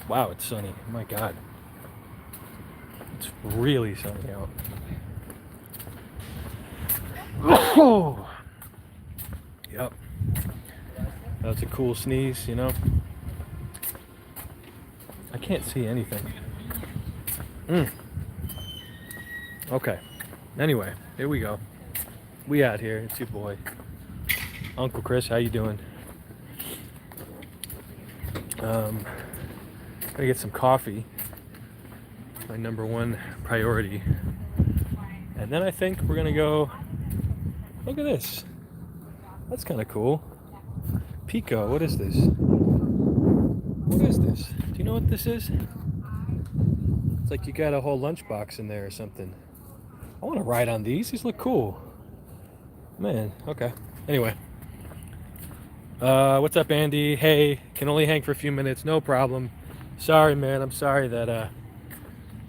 Wow, it's sunny. My God. It's really sunny out. Oh, yep. That's a cool sneeze, you know? I can't see anything. Okay. Anyway, here we go. We out here. It's your boy, Uncle Chris. How you doing? Gonna get some coffee. My number one priority. And then I think we're gonna go. Look at this. That's kind of cool. Pico. What is this? What is this? Do you know what this is? It's like you got a whole lunchbox in there or something. I want to ride on these. These look cool. Man, okay. Anyway. What's up, Andy? Hey, can only hang for a few minutes. No problem. Sorry, man. I'm sorry that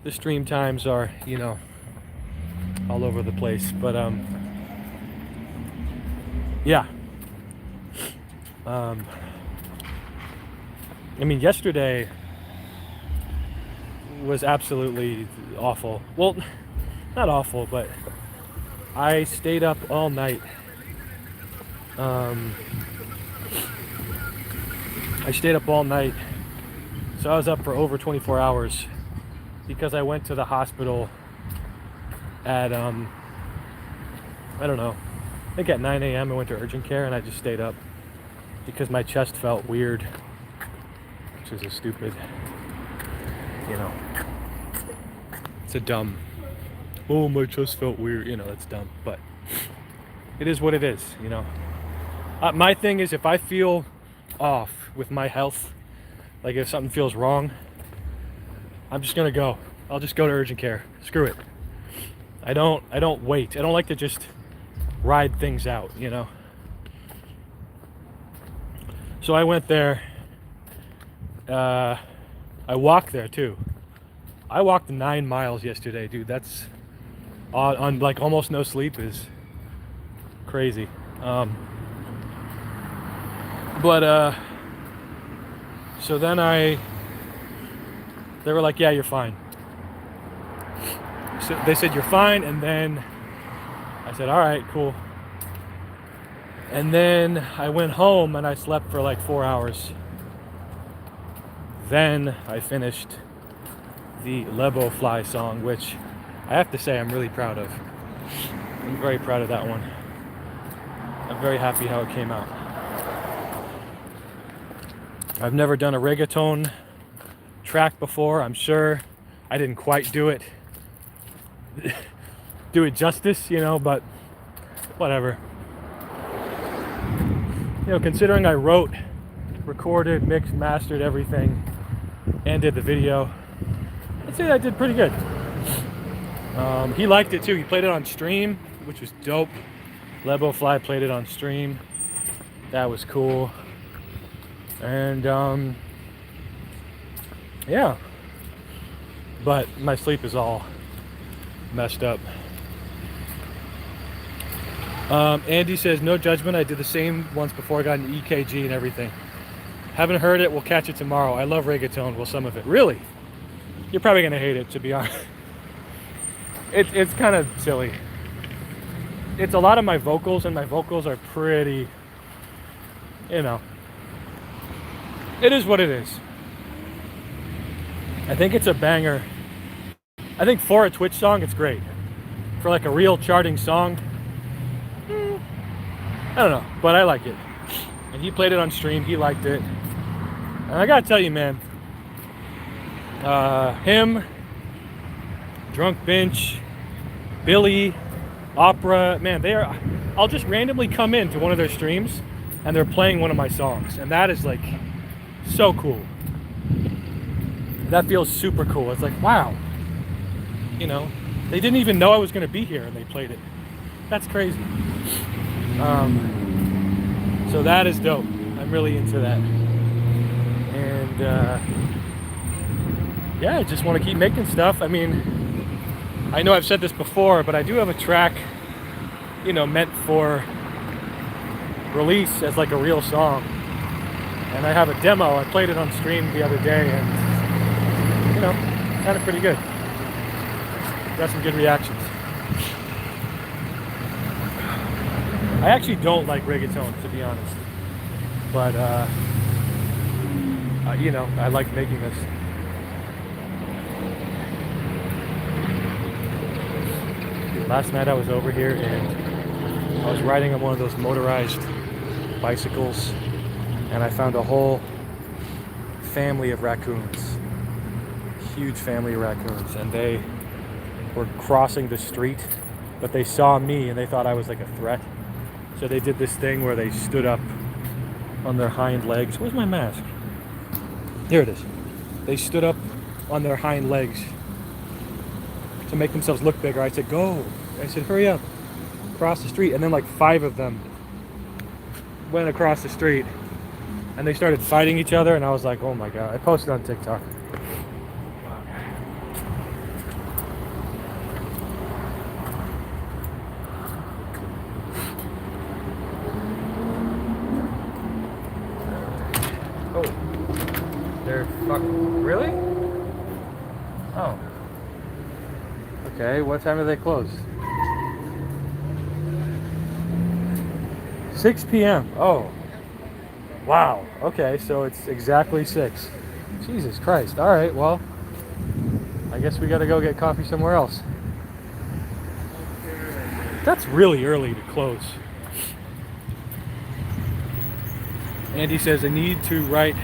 the stream times are, you know, all over the place. But, yeah. I mean, yesterday was absolutely awful. Well, not awful, but I stayed up all night. I stayed up all night, so I was up for over 24 hours because I went to the hospital at, I don't know, I think at 9 a.m. I went to urgent care and I just stayed up because my chest felt weird, which is a stupid, you know, it's a dumb, oh, my chest felt weird, you know, that's dumb, but it is what it is, you know. My thing is, if I feel off with my health, like if something feels wrong, I'm just gonna go. I'll just go to urgent care. Screw it. I don't wait. I don't like to just ride things out, you know. So I went there. I walked there too. I walked 9 miles yesterday, dude. That's on like almost no sleep is crazy. But so then they were like, yeah, you're fine. So they said, you're fine. And then I said, all right, cool. And then I went home and I slept for like 4 hours. Then I finished the Lebo Fly song, which I have to say I'm really proud of. I'm very proud of that one. I'm very happy how it came out. I've never done a reggaeton track before. I'm sure I didn't quite do it justice, you know, but whatever. You know, considering I wrote, recorded, mixed, mastered everything, and did the video, I'd say I did pretty good. He liked it too. He played it on stream, which was dope. Lebo Fly played it on stream. That was cool. And yeah, but my sleep is all messed up. Andy says, no judgment. I did the same once before I got an EKG and everything. Haven't heard it. We'll catch it tomorrow. I love reggaeton. Well, some of it. Really? You're probably gonna hate it, to be honest. It's kind of silly. It's a lot of my vocals, and my vocals are pretty, you know. It is what it is. I think it's a banger. I think for a Twitch song, it's great. For like a real charting song, I don't know, but I like it. And he played it on stream. He liked it. And I gotta tell you, man, him, Drunk Bench, Billy, Opera, man, they are. I'll just randomly come into one of their streams, and they're playing one of my songs, and that is like so cool. That feels super cool. It's like, wow, you know, they didn't even know I was going to be here and they played it. That's crazy. So that is dope. I'm really into that. And yeah, I just want to keep making stuff. I mean, I know I've said this before, but I do have a track, you know, meant for release as like a real song. And I have a demo. I played it on stream the other day, and you know, sounded pretty good. Got some good reactions. I actually don't like reggaeton, to be honest. But, you know, I like making this. Last night I was over here and I was riding on one of those motorized bicycles and I found a whole family of raccoons. Huge family of raccoons, and they were crossing the street, but they saw me and they thought I was like a threat. So they did this thing where they stood up on their hind legs. Where's my mask? Here it is. They stood up on their hind legs to make themselves look bigger. I said, go. I said, hurry up. Cross the street. And then like 5 of them went across the street and they started fighting each other. And I was like, oh my God. I posted on TikTok. They're fucking... Really? Oh. Okay, what time do they close? 6 p.m. Oh. Wow. Okay, so it's exactly 6. Jesus Christ. Alright, well, I guess we gotta go get coffee somewhere else. That's really early to close. Andy says, I need to write...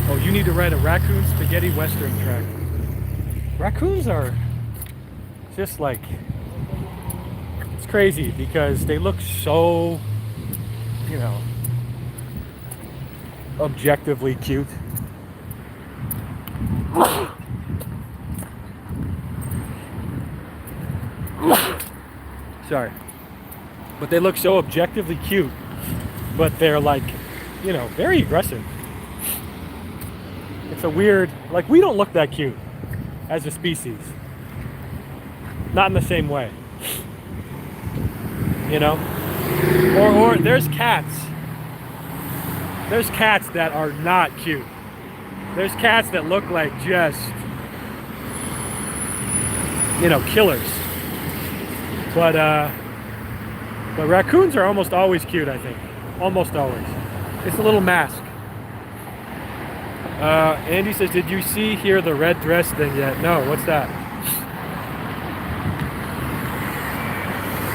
Oh, you need to write a raccoon spaghetti western track. Raccoons are just like... It's crazy because they look so, you know, objectively cute. Sorry. But they look so objectively cute. But they're like, you know, very aggressive. It's a weird, like, we don't look that cute as a species. Not in the same way. You know? Or there's cats. There's cats that are not cute. There's cats that look like just, you know, killers. But raccoons are almost always cute, I think. Almost always. It's a little mask. Andy says, did you hear the red dress thing yet? No, what's that?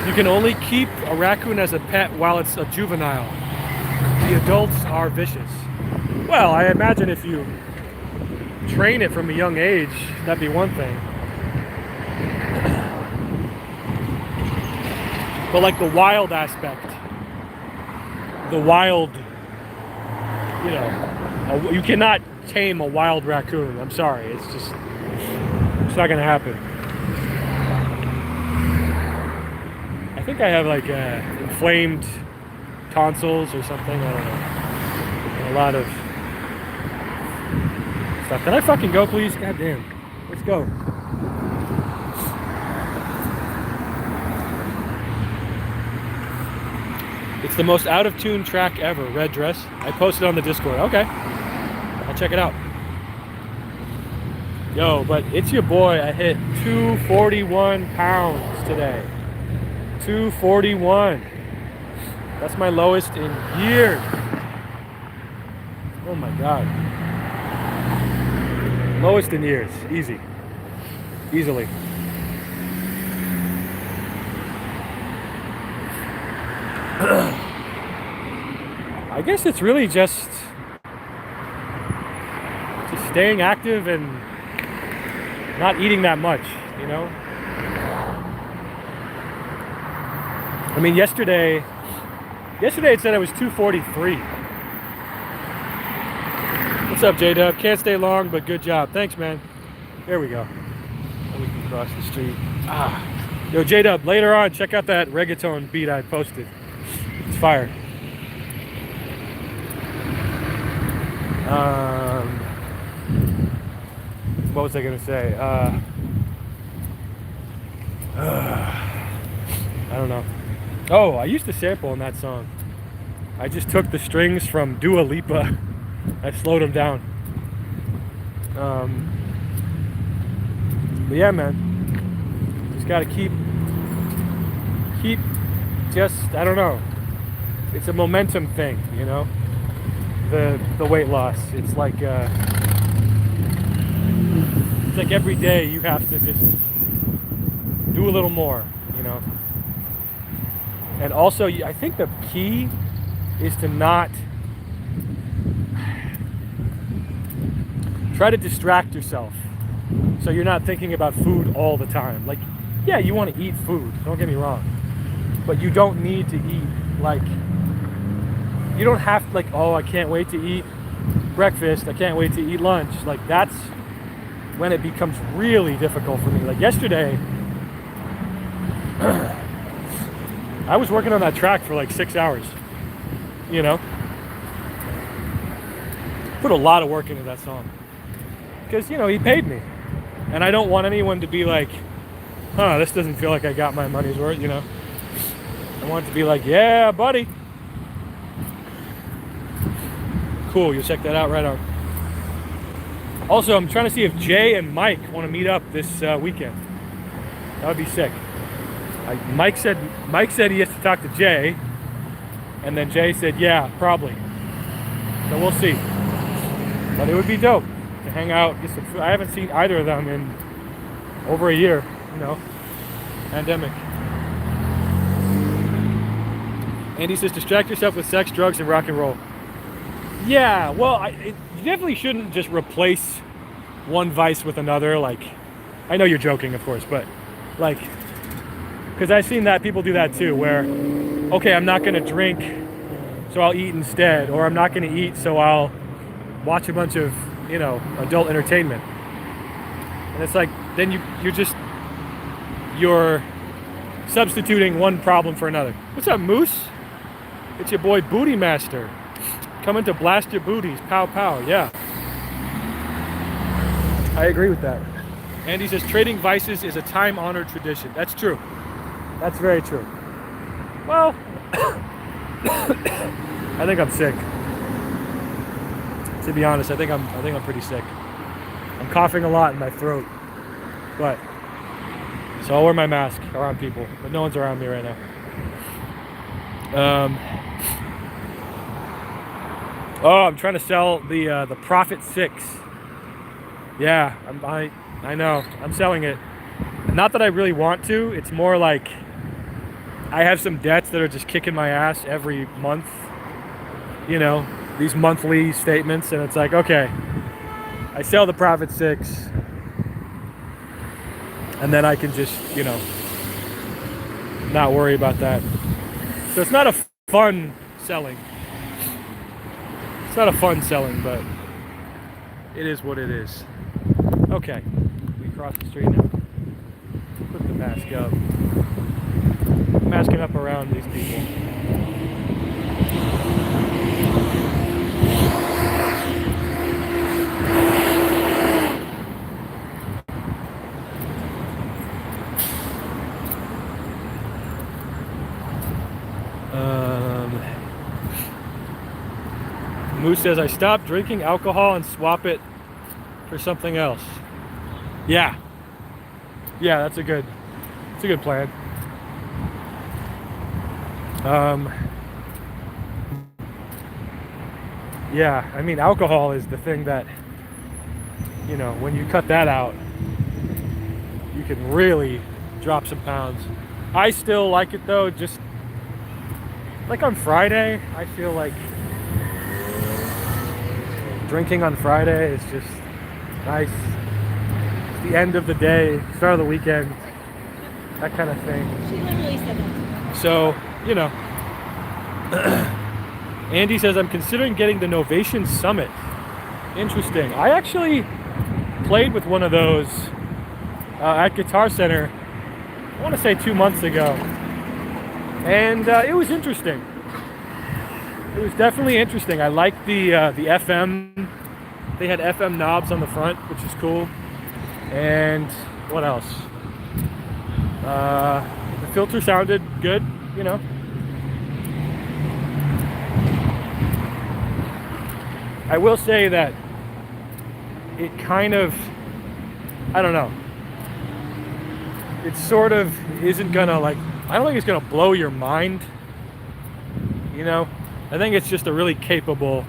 You can only keep a raccoon as a pet while it's a juvenile. The adults are vicious. Well, I imagine if you train it from a young age, that'd be one thing. But like the wild aspect, the wild, you know, you cannot tame a wild raccoon. I'm sorry, it's not gonna happen. I think I have like inflamed tonsils or something, I don't know. And a lot of stuff. Can I fucking go, please? God damn. Let's go. It's the most out of tune track ever, Red Dress. I posted on the Discord. Okay. I'll check it out. Yo, but it's your boy. I hit 241 pounds today. 241. That's my lowest in years. Oh my God. Lowest in years. Easy. Easily. I guess it's really just staying active and not eating that much, you know? I mean, yesterday it said it was 243. What's up, J-Dub? Can't stay long, but good job. Thanks, man. There we go. And we can cross the street. Yo, J-Dub, later on, check out that reggaeton beat I posted. It's fire. What was I gonna say? I don't know. Oh, I used to sample in that song. I just took the strings from Dua Lipa. I slowed them down. But yeah, man, just gotta keep just, I don't know. It's a momentum thing, you know. The weight loss. It's like every day you have to just do a little more, you know. And also, I think the key is to not try to distract yourself, so you're not thinking about food all the time. Like, yeah, you want to eat food, don't get me wrong, but you don't need to eat, like, you don't have to, like, oh, I can't wait to eat breakfast, I can't wait to eat lunch. Like, that's when it becomes really difficult for me. Like yesterday, I was working on that track for like 6 hours, you know. Put a lot of work into that song because, you know, he paid me, and I don't want anyone to be like, huh, this doesn't feel like I got my money's worth, you know. I want it to be like, yeah, buddy. Cool, you'll check that out. Right on. Also, I'm trying to see if Jay and Mike want to meet up this weekend. That would be sick. Mike said he has to talk to Jay, and then Jay said, yeah, probably. So we'll see. But it would be dope to hang out, get some food. I haven't seen either of them in over a year, you know, pandemic. Andy says, distract yourself with sex, drugs, and rock and roll. Yeah, well, you definitely shouldn't just replace one vice with another. Like, I know you're joking, of course, but like, because I've seen that people do that too, where, okay, I'm not going to drink, so I'll eat instead, or I'm not going to eat, so I'll watch a bunch of, you know, adult entertainment. And it's like, then you're substituting one problem for another. What's up, Moose? It's your boy Booty Master. Coming to blast your booties. Pow, pow. Yeah. I agree with that. Andy says, trading vices is a time-honored tradition. That's true. That's very true. Well, I think I'm sick. To be honest, I think I'm pretty sick. I'm coughing a lot in my throat. But so I'll wear my mask around people, but no one's around me right now. Oh, I'm trying to sell the Profit 6. Yeah, I know. I'm selling it. Not that I really want to. It's more like I have some debts that are just kicking my ass every month. You know, these monthly statements, and it's like, okay, I sell the Profit 6, and then I can just, you know, not worry about that. So it's not a fun selling. It's not a fun selling, but it is what it is. Okay, we cross the street now. Put the mask up. Masking up around these people. Moose says, I stopped drinking alcohol and swap it for something else. Yeah, that's a good plan. Yeah, I mean, alcohol is the thing that, you know, when you cut that out, you can really drop some pounds. I still like it though, just like on Friday, I feel like drinking on Friday is just nice. It's the end of the day, start of the weekend, that kind of thing. She literally said that. So, you know. Andy says, I'm considering getting the Novation Summit. Interesting. I actually played with one of those at Guitar Center, I want to say 2 months ago. And it was interesting. It was definitely interesting. I liked the FM. They had FM knobs on the front, which is cool. And what else? The filter sounded good, you know. I will say that it kind of, I don't know. it sort of isn't gonna like, I don't think it's gonna blow your mind, you know. I think it's just a really capable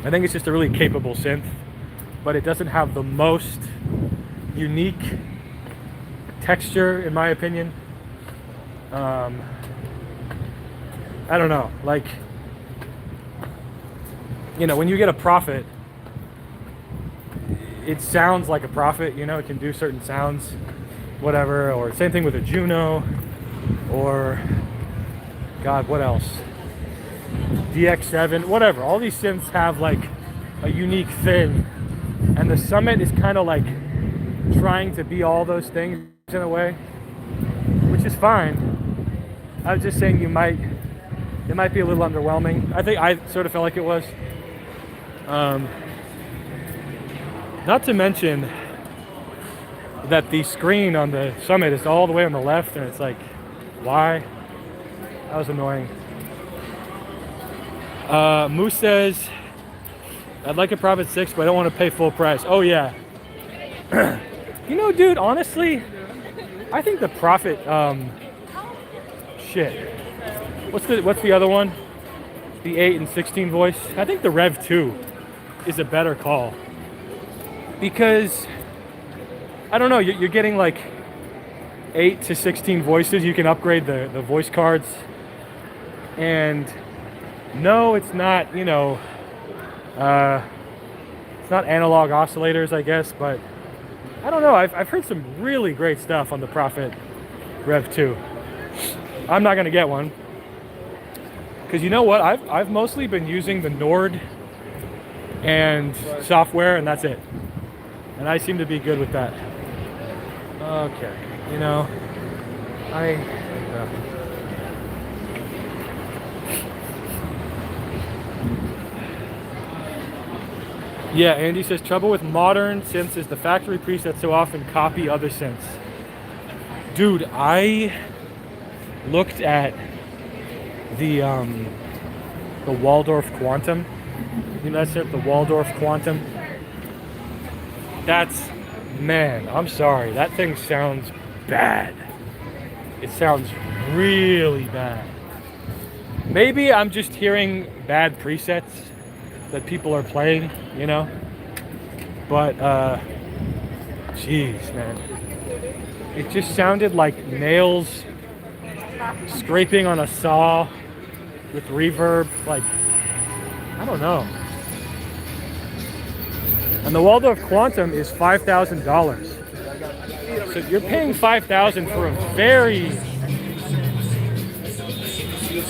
synth, but it doesn't have the most unique texture, in my opinion. I don't know, like, you know, when you get a Prophet, it sounds like a Prophet, you know, it can do certain sounds, whatever, or same thing with a Juno, or, God, what else? DX7, whatever. All these synths have like a unique thing, and the Summit is kind of like trying to be all those things in a way, which is fine. I was just saying it might be a little underwhelming. I think I sort of felt like it was. Not to mention that the screen on the Summit is all the way on the left, and it's like, why? That was annoying. Moose says, I'd like a Prophet 6, but I don't want to pay full price. Oh yeah. You know, dude, honestly, I think the Prophet, shit. What's the other one? The 8 and 16 voice? I think the Rev 2 is a better call. Because, I don't know, you're getting like 8 to 16 voices. You can upgrade the voice cards. And no, it's not, you know, it's not analog oscillators, I guess, but I don't know. I've heard some really great stuff on the Prophet Rev 2. I'm not gonna get one, because you know what? I've mostly been using the Nord and software, and that's it. And I seem to be good with that. Okay, you know, yeah, Andy says, trouble with modern synths is the factory presets so often copy other synths. Dude, I looked at the Waldorf Quantum. You know that synth, the Waldorf Quantum? That's, man, I'm sorry. That thing sounds bad. It sounds really bad. Maybe I'm just hearing bad presets that people are playing, you know? But, jeez, man. It just sounded like nails scraping on a saw with reverb. Like, I don't know. And the Waldorf Quantum is $5,000. So you're paying $5,000 for a very,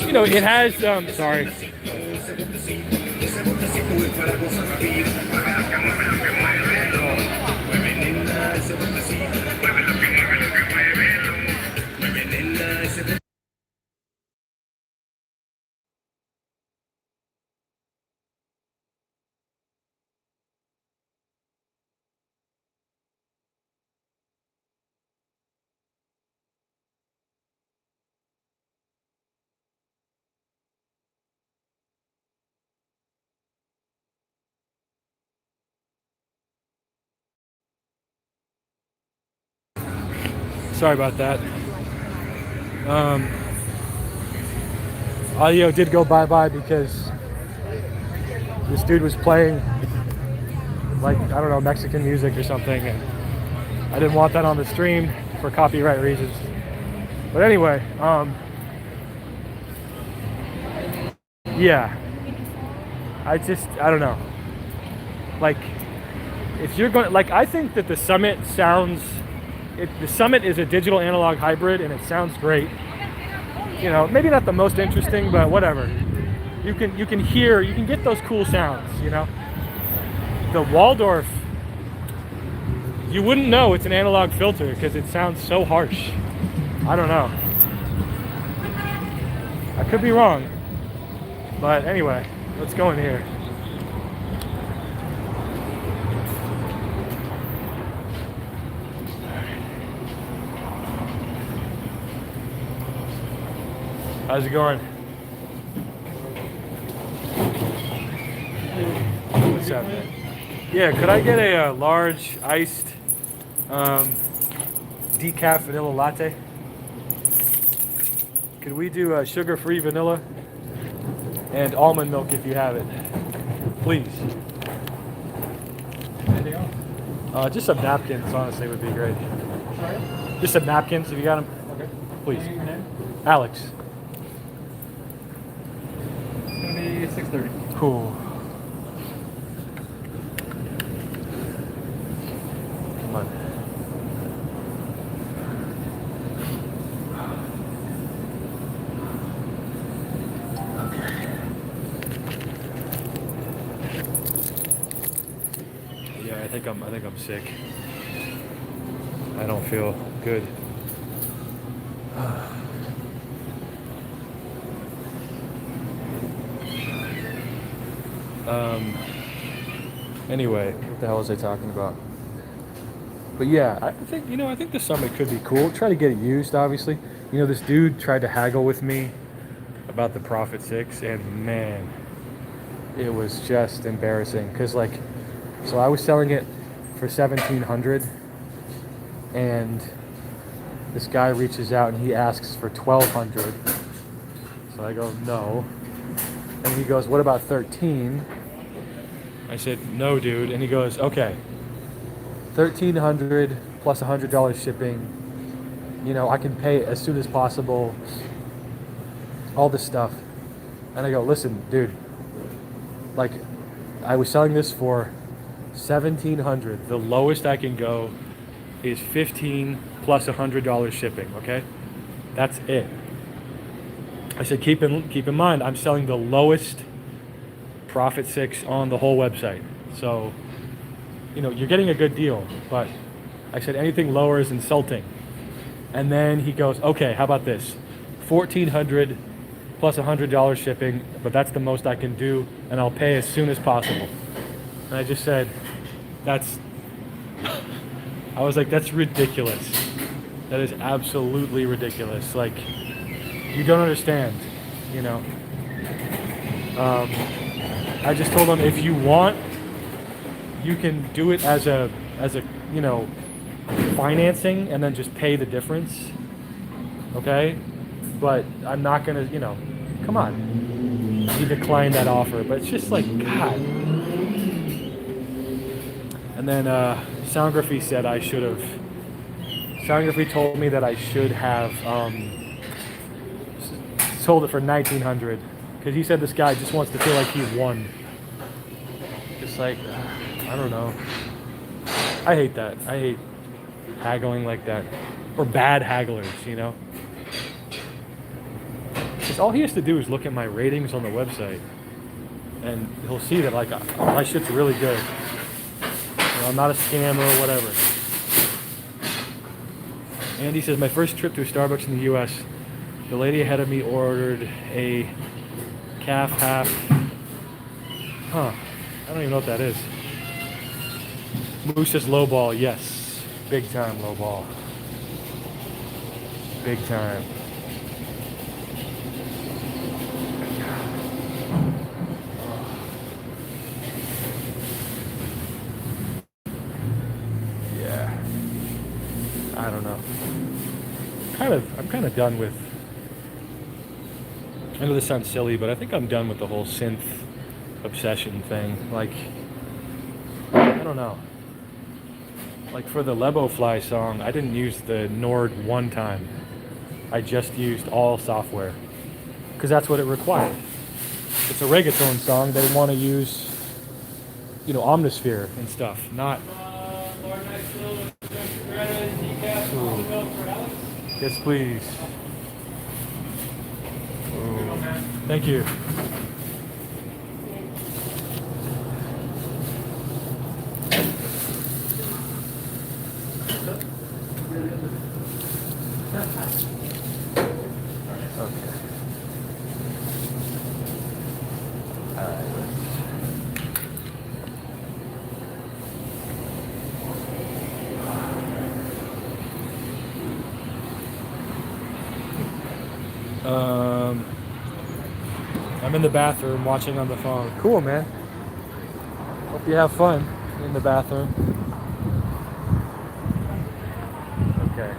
you know, it has, sorry. Sorry about that. Audio did go bye-bye because this dude was playing, like, I don't know, Mexican music or something, and I didn't want that on the stream for copyright reasons. But anyway, yeah, I don't know. Like, if you're going, like, I think that the Summit sounds, the Summit is a digital analog hybrid, and it sounds great. You know, maybe not the most interesting, but whatever. You can get those cool sounds, you know. The Waldorf, you wouldn't know it's an analog filter because it sounds so harsh. I don't know. I could be wrong. But anyway, let's go in here. How's it going? What's up, man? Yeah, could I get a large iced decaf vanilla latte. Could we do a sugar-free vanilla and almond milk if you have it, please? Anything else? Just some napkins, honestly, would be great. Sorry? Just some napkins if you got them, Okay. please. Your name? Alex. It's gonna be 6:30. Cool. Come on. Yeah, I think I'm sick. I don't feel good. Anyway, what the hell was I talking about? But yeah, I think the Summit could be cool. Try to get it used, obviously. You know, this dude tried to haggle with me about the Prophet 6, and man, it was just embarrassing. Cause so I was selling it for $1,700, and this guy reaches out and he asks for $1,200. So I go, no. And he goes, what about 13? I said, no, dude. And he goes, okay, 1,300 plus $100 shipping. You know, I can pay as soon as possible. All this stuff. And I go, listen, dude. Like, I was selling this for $1,700. The lowest I can go is 15 plus $100 shipping. Okay, that's it. I said, keep in mind, I'm selling the lowest Prophet 6 on the whole website. So, you know, you're getting a good deal, but I said anything lower is insulting. And then he goes, okay, how about this? 1,400 plus $100 shipping, but that's the most I can do, and I'll pay as soon as possible. And I just said, I was like, that's ridiculous. That is absolutely ridiculous. Like, you don't understand, you know. I just told him, if you want, you can do it as a you know, financing and then just pay the difference. Okay? But I'm not gonna, you know, come on. He declined that offer, but it's just like, God. And then Soundgraphy said I should have. Soundgraphy told me that I should have sold it for $1,900, because he said this guy just wants to feel like he won. Just like, I don't know. I hate that. I hate haggling like that, or bad hagglers, you know. Because all he has to do is look at my ratings on the website, and he'll see that, like, my shit's really good. You know, I'm not a scammer or whatever. Andy says, my first trip to a Starbucks in the U.S., the lady ahead of me ordered a calf half. Huh. I don't even know what that is. Moose says low ball. Yes. Big time low ball. Big time. Yeah. I don't know. I'm kind of done with. I know this sounds silly, but I think I'm done with the whole synth obsession thing. Like, I don't know. Like, for the Lebo Fly song, I didn't use the Nord one time. I just used all software, because that's what it required. It's a reggaeton song. They want to use, you know, Omnisphere and stuff, not. Yes, please. Ooh. Thank you. Okay. All right. I'm in the bathroom watching on the phone. Cool, man. Hope you have fun in the bathroom. Okay.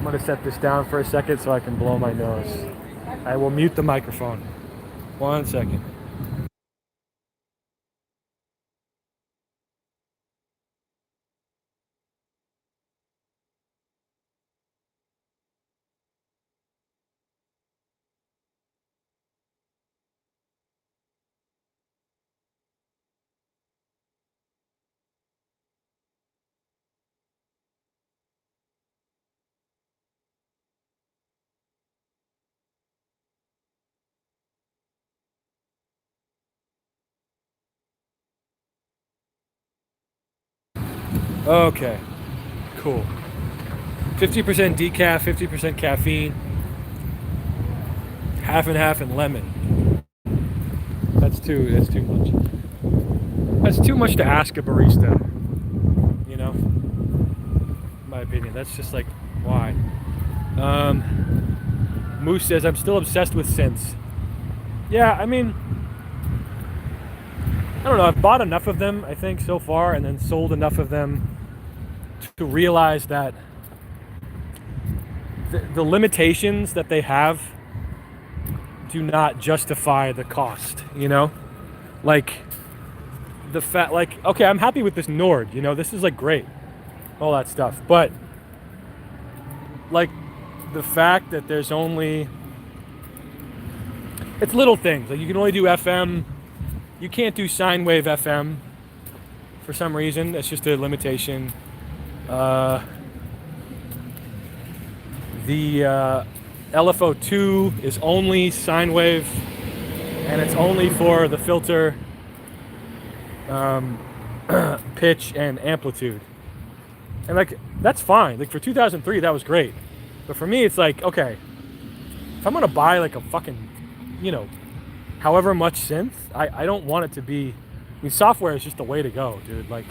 going to set this down for a second so I can blow my nose. I will mute the microphone. 1 second. Okay, cool. 50% decaf, 50% caffeine, half and half, and lemon. That's too much. That's too much to ask a barista. You know, in my opinion, that's just like, why? Moose says, I'm still obsessed with scents. Yeah, I mean, I don't know, I've bought enough of them, I think, so far, and then sold enough of them to realize that the limitations that they have do not justify the cost, you know? Like, the fact, like, okay, I'm happy with this Nord, you know, this is like great, all that stuff, but like the fact that there's only, it's little things, like you can only do FM, you can't do sine wave FM for some reason, that's just a limitation. The LFO2 is only sine wave, and it's only for the filter, pitch, and amplitude. And like, that's fine. Like for 2003, that was great. But for me, it's like, okay, if I'm gonna buy like a fucking, you know, however much synth, I don't want it to be, I mean, software is just the way to go, dude. Like,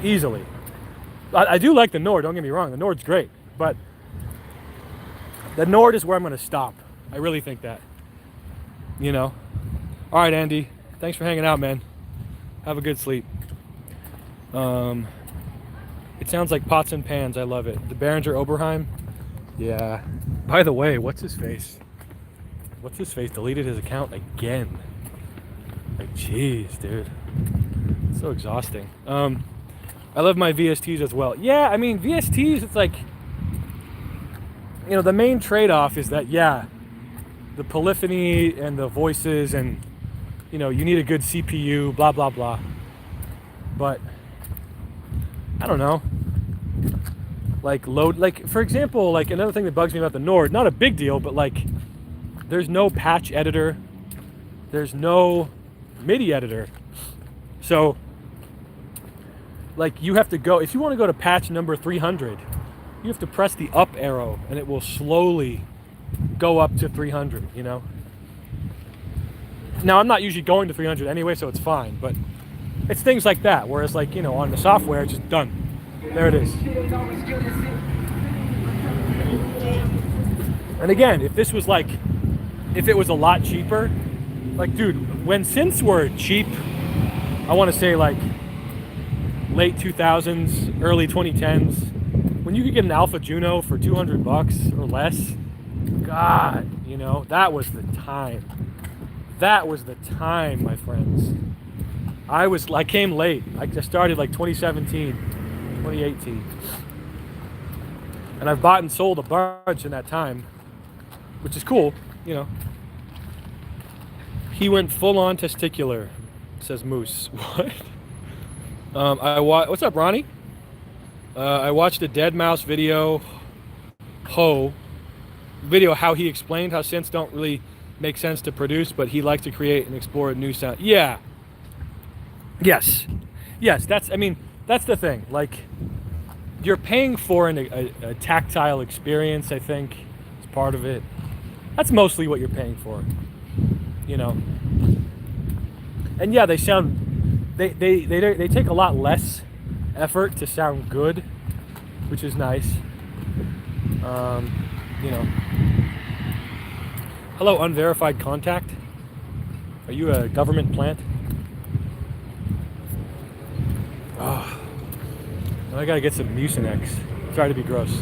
easily. I do like the Nord, don't get me wrong, the Nord's great, but the Nord is where I'm going to stop. I really think that, you know. All right, Andy, thanks for hanging out, man. Have a good sleep. It sounds like pots and pans. I love it. The Behringer Oberheim. Yeah. By the way, what's his face deleted his account again. Like, jeez, dude. It's so exhausting. I love my VSTs as well. Yeah, I mean, VSTs, it's like, you know, the main trade-off is that, yeah, the polyphony and the voices and, you know, you need a good CPU, blah, blah, blah. But, I don't know. Like, like, for example, like, another thing that bugs me about the Nord, not a big deal, but, like, there's no patch editor. There's no MIDI editor. So, like, you have to go, if you want to go to patch number 300, you have to press the up arrow and it will slowly go up to 300, you know? Now, I'm not usually going to 300 anyway, so it's fine, but it's things like that, whereas, like, you know, on the software, it's just done. There it is. And again, if this was like, if it was a lot cheaper, like, dude, when synths were cheap, I want to say, like, late 2000s, early 2010s, when you could get an Alpha Juno for $200 or less, God, you know, that was the time. That was the time, my friends. I came late. I just started like 2017, 2018. And I've bought and sold a bunch in that time, which is cool, you know. He went full on testicular, says Moose. What? What's up, Ronnie? I watched a Dead Mouse video, how he explained how synths don't really make sense to produce, but he likes to create and explore a new sound. Yeah. Yes. That's the thing. Like, you're paying for a tactile experience, I think, is part of it. That's mostly what you're paying for, you know. And yeah, they sound, they take a lot less effort to sound good, which is nice. You know. Hello, unverified contact. Are you a government plant? Oh, now I gotta get some Mucinex. Sorry to be gross.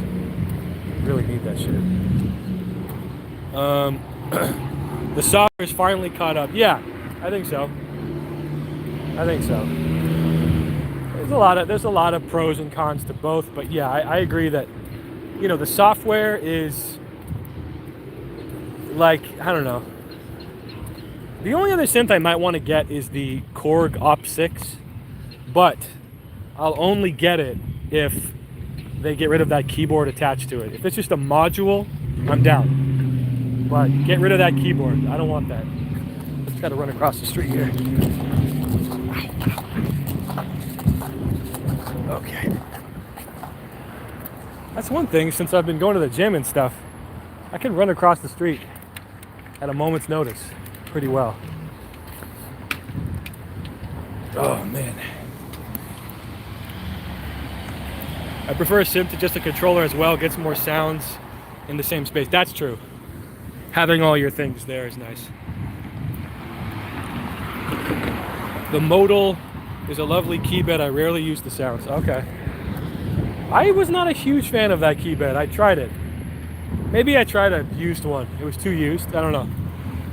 Really need that shit. The software's finally caught up. Yeah, I think so. There's a lot of pros and cons to both, but yeah, I agree that, you know, the software is like, I don't know. The only other synth I might want to get is the Korg Op 6, but I'll only get it if they get rid of that keyboard attached to it. If it's just a module, I'm down. But get rid of that keyboard. I don't want that. Just gotta run across the street here. Okay. That's one thing, since I've been going to the gym and stuff, I can run across the street at a moment's notice pretty well. Oh man. I prefer a synth to just a controller as well. Gets more sounds in the same space. That's true. Having all your things there is nice. The modal is a lovely key bed. I rarely use the sounds. Okay. I was not a huge fan of that key bed. I tried it. Maybe I tried a used one. It was too used. I don't know.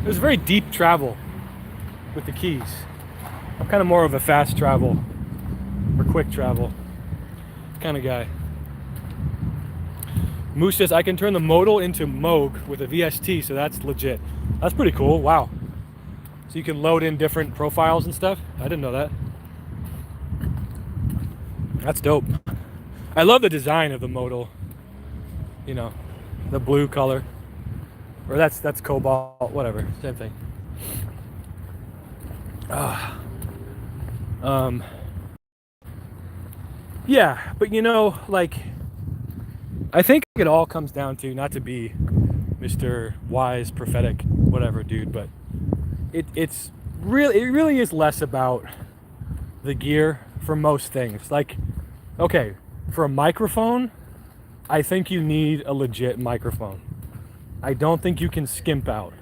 It was very deep travel with the keys. I'm kind of more of a fast travel or quick travel kind of guy. Moose says I can turn the modal into Moog with a VST, so that's legit. That's pretty cool. Wow. So you can load in different profiles and stuff. I didn't know that. That's dope. I love the design of the modal. You know, the blue color. Or that's cobalt, whatever, same thing. Yeah, but you know, like, I think it all comes down to, not to be Mr. Wise, prophetic, whatever, dude, but it really is less about the gear for most things. Like, okay, for a microphone, I think you need a legit microphone. I don't think you can skimp out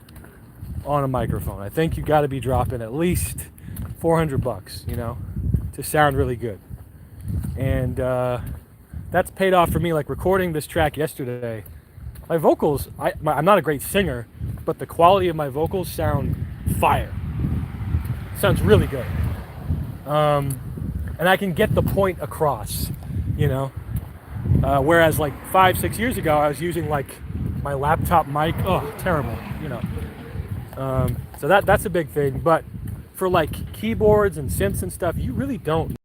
on a microphone. I think you got to be dropping at least $400, you know, to sound really good. And that's paid off for me. Like recording this track yesterday, my vocals, I'm not a great singer, but the quality of my vocals sound fire. Sounds really good. And I can get the point across, you know. Whereas like 5-6 years ago, I was using like my laptop mic. Oh, terrible, you know. So that's a big thing. But for like keyboards and synths and stuff, you really don't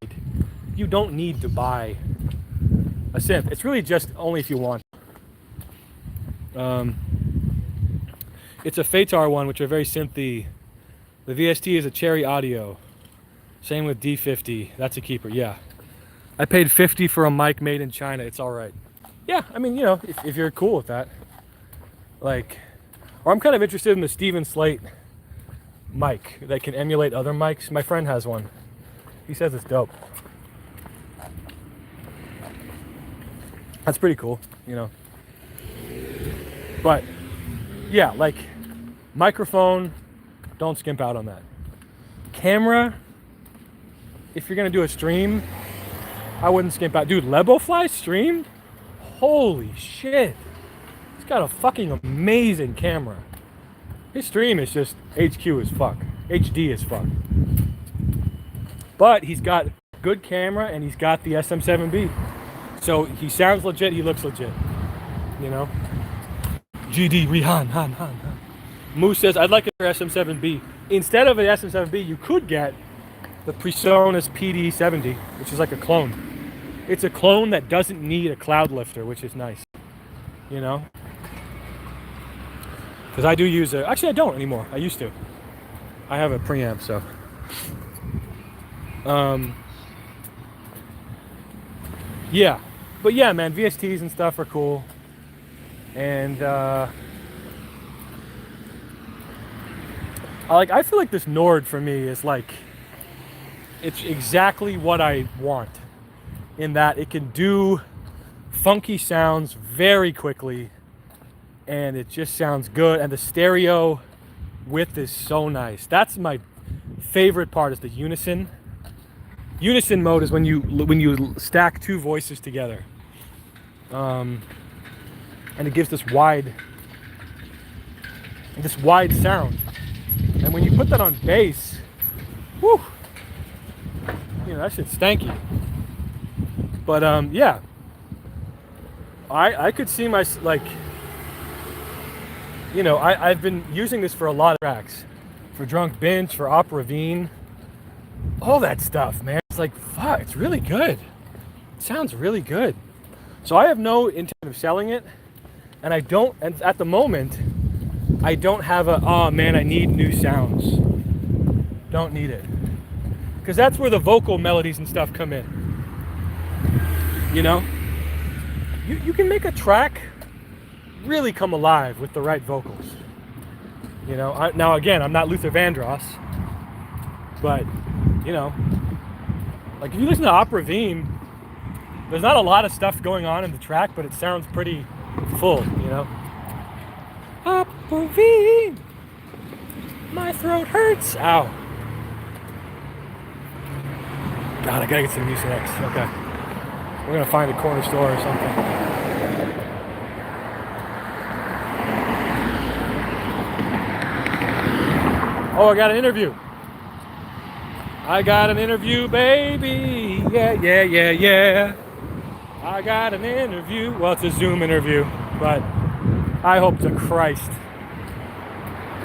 need to buy a synth. It's really just only if you want. It's a Phaetar one, which are very synthy. The VST is a Cherry Audio. Same with D50. That's a keeper. Yeah. I paid $50 for a mic made in China. It's all right. Yeah, I mean, you know, if you're cool with that. Like, or I'm kind of interested in the Steven Slate mic that can emulate other mics. My friend has one. He says it's dope. That's pretty cool, you know. But yeah, like microphone, don't skimp out on that. Camera, if you're gonna do a stream, I wouldn't skimp out. Dude, Lebofly streamed? Holy shit. He's got a fucking amazing camera. His stream is just HQ as fuck. HD as fuck. But he's got good camera and he's got the SM7B. So he sounds legit, he looks legit. You know? GD Rihan, Han. Moose says, I'd like a SM7B. Instead of an SM7B, you could get the PreSonus PD70, which is like a clone. It's a clone that doesn't need a cloud lifter, which is nice. You know? Because I do use a... Actually, I don't anymore. I used to. I have a preamp, so... Yeah. But yeah, man, VSTs and stuff are cool. And, I feel like this Nord for me is like... It's exactly what I want. In that it can do funky sounds very quickly. And it just sounds good. And the stereo width is so nice. That's my favorite part, is the unison. Unison mode is when you stack two voices together. and it gives this wide sound. And when you put that on bass, whew, you know, that shit's stanky. But yeah, I could see my, like, you know, I've been using this for a lot of tracks, for Drunk Binge, for Op Ravine, all that stuff, man. It's like, fuck, it's really good. It sounds really good. So I have no intent of selling it, and and at the moment, I don't have oh man, I need new sounds. Don't need it. Because that's where the vocal melodies and stuff come in. You know? You can make a track really come alive with the right vocals. You know? Now again, I'm not Luther Vandross, but, you know, like if you listen to Op Ravine, there's not a lot of stuff going on in the track, but it sounds pretty full, you know? Op Ravine, my throat hurts. Ow. God, I gotta get some Mucinex. Okay. We're gonna find a corner store or something. Oh, I got an interview. I got an interview, baby. Yeah, yeah, yeah, yeah. I got an interview. Well, it's a Zoom interview, but I hope to Christ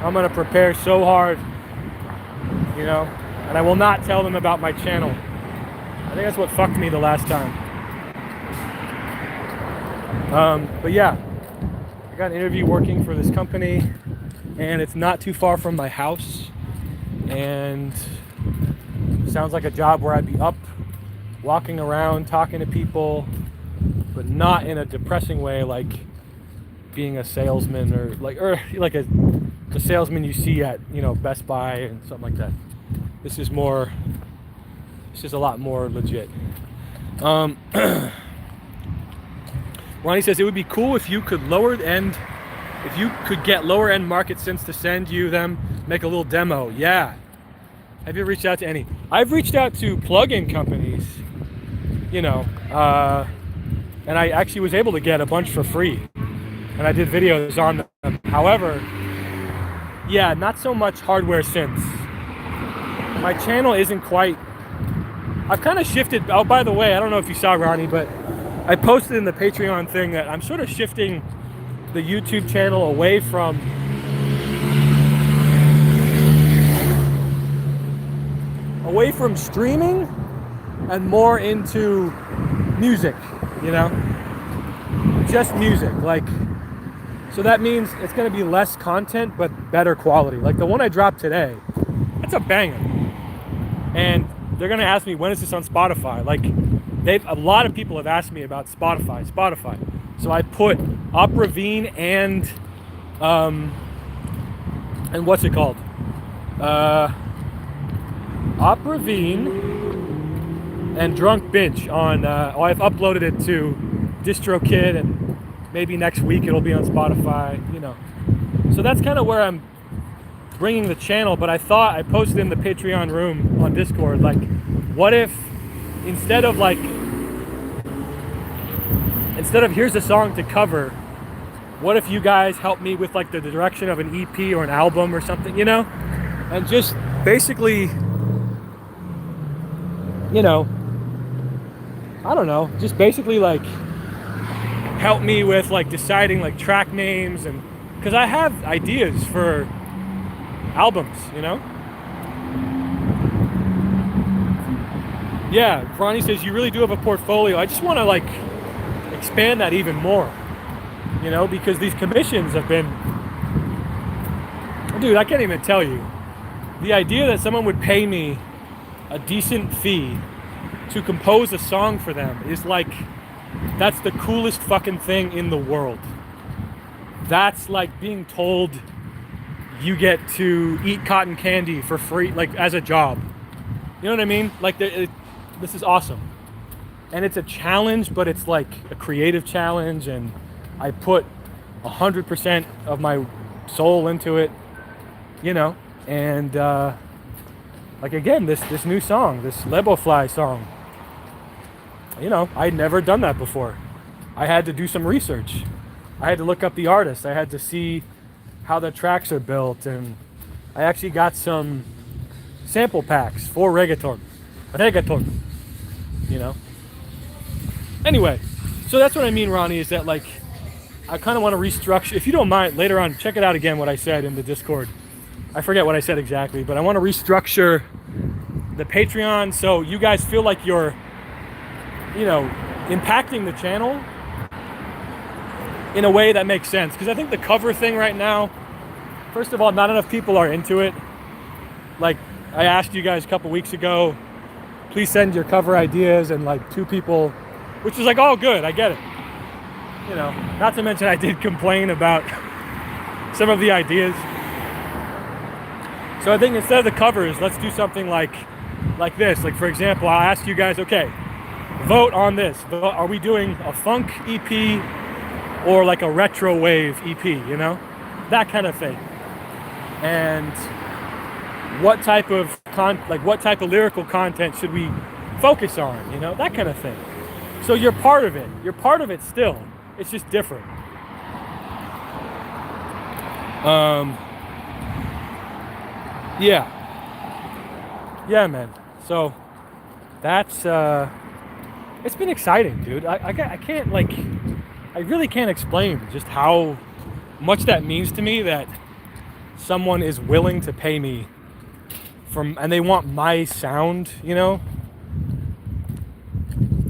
I'm gonna prepare so hard, you know, and I will not tell them about my channel. I think that's what fucked me the last time. But yeah, I got an interview working for this company, and it's not too far from my house, and sounds like a job where I'd be up, walking around, talking to people, but not in a depressing way, like being a salesman or like the salesman you see at, you know, Best Buy and something like that. This is a lot more legit. Ronnie says it would be cool if you could get lower end market synths to send you them, make a little demo. Yeah. Have you reached out to any? I've reached out to plug-in companies, you know, and I actually was able to get a bunch for free, and I did videos on them. However, yeah, not so much hardware synths. My channel isn't quite, I've kind of shifted. Oh, by the way, I don't know if you saw, Ronnie, but I posted in the Patreon thing that I'm sort of shifting the YouTube channel away from streaming and more into music, you know, just music. Like, so that means it's going to be less content but better quality. Like the one I dropped today, that's a banger, and they're going to ask me, when is this on Spotify? Like, a lot of people have asked me about Spotify. So I put Op Ravine and what's it called? Op Ravine and Drunk Binge on, I've uploaded it to DistroKid, and maybe next week it'll be on Spotify, you know. So that's kind of where I'm bringing the channel, but I thought, I posted in the Patreon room on Discord, like, what if instead of here's a song to cover, what if you guys help me with like the direction of an EP or an album or something, you know? And just basically, you know, I don't know, just basically like help me with like deciding like track names, and because I have ideas for albums, you know? Yeah, Ronnie says you really do have a portfolio. I just want to like expand that even more, you know, because these commissions have been, dude, I can't even tell you. The idea that someone would pay me a decent fee to compose a song for them is like, that's the coolest fucking thing in the world. That's like being told you get to eat cotton candy for free, like as a job. You know what I mean? Like, this is awesome. And it's a challenge, but it's like a creative challenge, and I put 100% of my soul into it, you know. And like again, this new song, this Lebo Fly song, you know, I'd never done that before. I had to do some research, I had to look up the artist. I had to see how the tracks are built, and I actually got some sample packs for reggaeton. You know. Anyway, so that's what I mean, Ronnie, is that like I kind of want to restructure. If you don't mind, later on, check it out again what I said in the Discord. I forget what I said exactly, but I want to restructure the Patreon so you guys feel like you're, impacting the channel in a way that makes sense. Because I think the cover thing right now, first of all, not enough people are into it. Like I asked you guys a couple weeks ago, please send your cover ideas, and like 2 people, which is like, oh good, I get it. Not to mention I did complain about some of the ideas. So I think instead of the covers, let's do something like this. Like for example, I'll ask you guys, okay, vote on this. Are we doing a funk EP or like a retro wave EP, that kind of thing. And what type of lyrical content should we focus on, that kind of thing. So you're part of it. You're part of it still. It's just different. Yeah, man. So that's it's been exciting, dude. I can't I really can't explain just how much that means to me that someone is willing to pay me and they want my sound,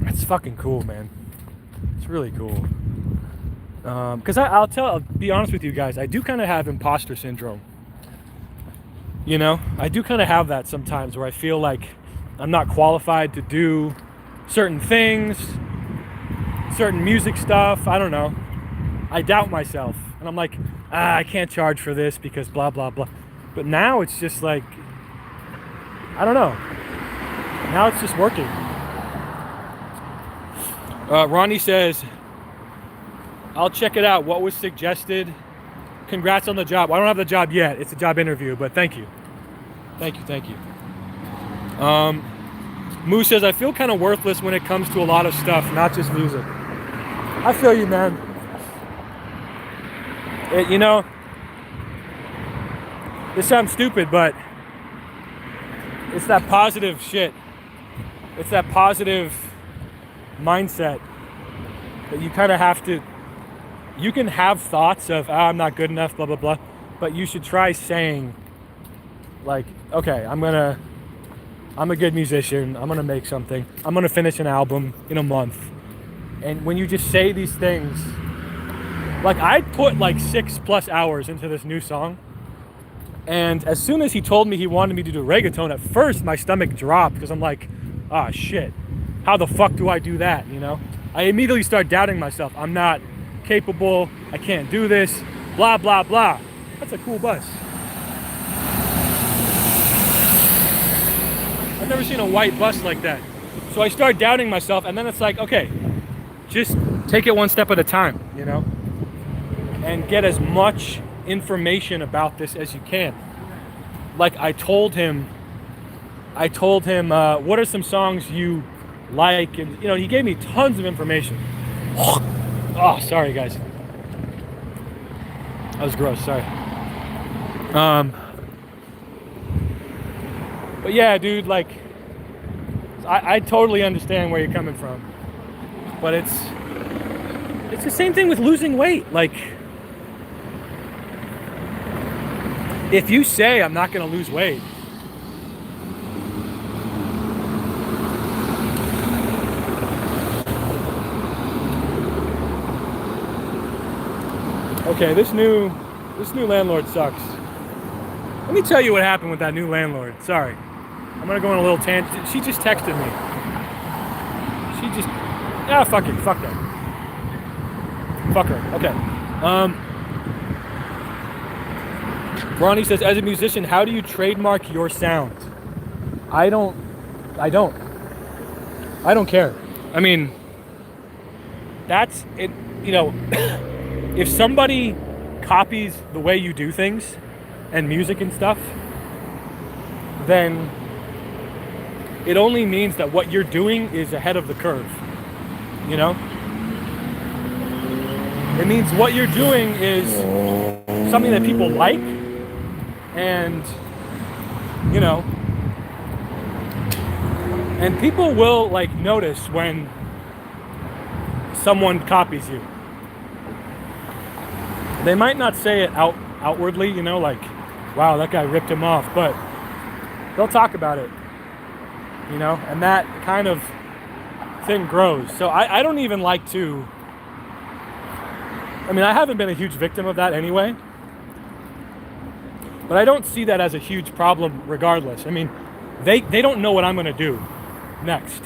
That's fucking cool, man. It's really cool. Because I'll be honest with you guys, I do kind of have imposter syndrome. I do kind of have that sometimes where I feel like I'm not qualified to do certain things, certain music stuff. I don't know. I doubt myself. And I'm like, I can't charge for this because blah, blah, blah. But now it's just like, I don't know. Now it's just working. Ronnie says, I'll check it out. What was suggested? Congrats on the job. I don't have the job yet. It's a job interview, but thank you. Thank you. Moo says, I feel kind of worthless when it comes to a lot of stuff, not just music. I feel you, man. This sounds stupid, but it's that positive shit. It's that positive mindset that you kind of have to. You can have thoughts of, I'm not good enough, blah, blah, blah. But you should try saying, like, okay, I'm a good musician. I'm going to make something. I'm going to finish an album in a month. And when you just say these things, like I put like 6+ hours into this new song. And as soon as he told me he wanted me to do reggaeton, at first my stomach dropped because I'm like, ah, shit. How the fuck do I do that, I immediately start doubting myself. I'm not capable, I can't do this, blah, blah, blah. That's a cool bus. I've never seen a white bus like that. So I start doubting myself, and then it's like, okay, just take it one step at a time, and get as much information about this as you can. Like I told him, what are some songs you like? And, he gave me tons of information. Oh, sorry guys. That was gross, sorry. But yeah, dude, like, I totally understand where you're coming from. But it's the same thing with losing weight. Like, if you say I'm not going to lose weight, okay, this new landlord sucks. Let me tell you what happened with that new landlord. Sorry. I'm gonna go on a little tangent. She just texted me. Fuck it. Fuck that. Fuck her. Okay. Ronnie says, as a musician, how do you trademark your sound? I don't care. I mean, that's it. If somebody copies the way you do things and music and stuff, then it only means that what you're doing is ahead of the curve, It means what you're doing is something that people like, and you know, and people will like notice when someone copies you. They might not say it outwardly, you know, like, wow, that guy ripped him off, but they'll talk about it, you know, and that kind of thing grows. So I don't even like to, I mean, I haven't been a huge victim of that anyway, but I don't see that as a huge problem regardless. I mean, they don't know what I'm going to do next.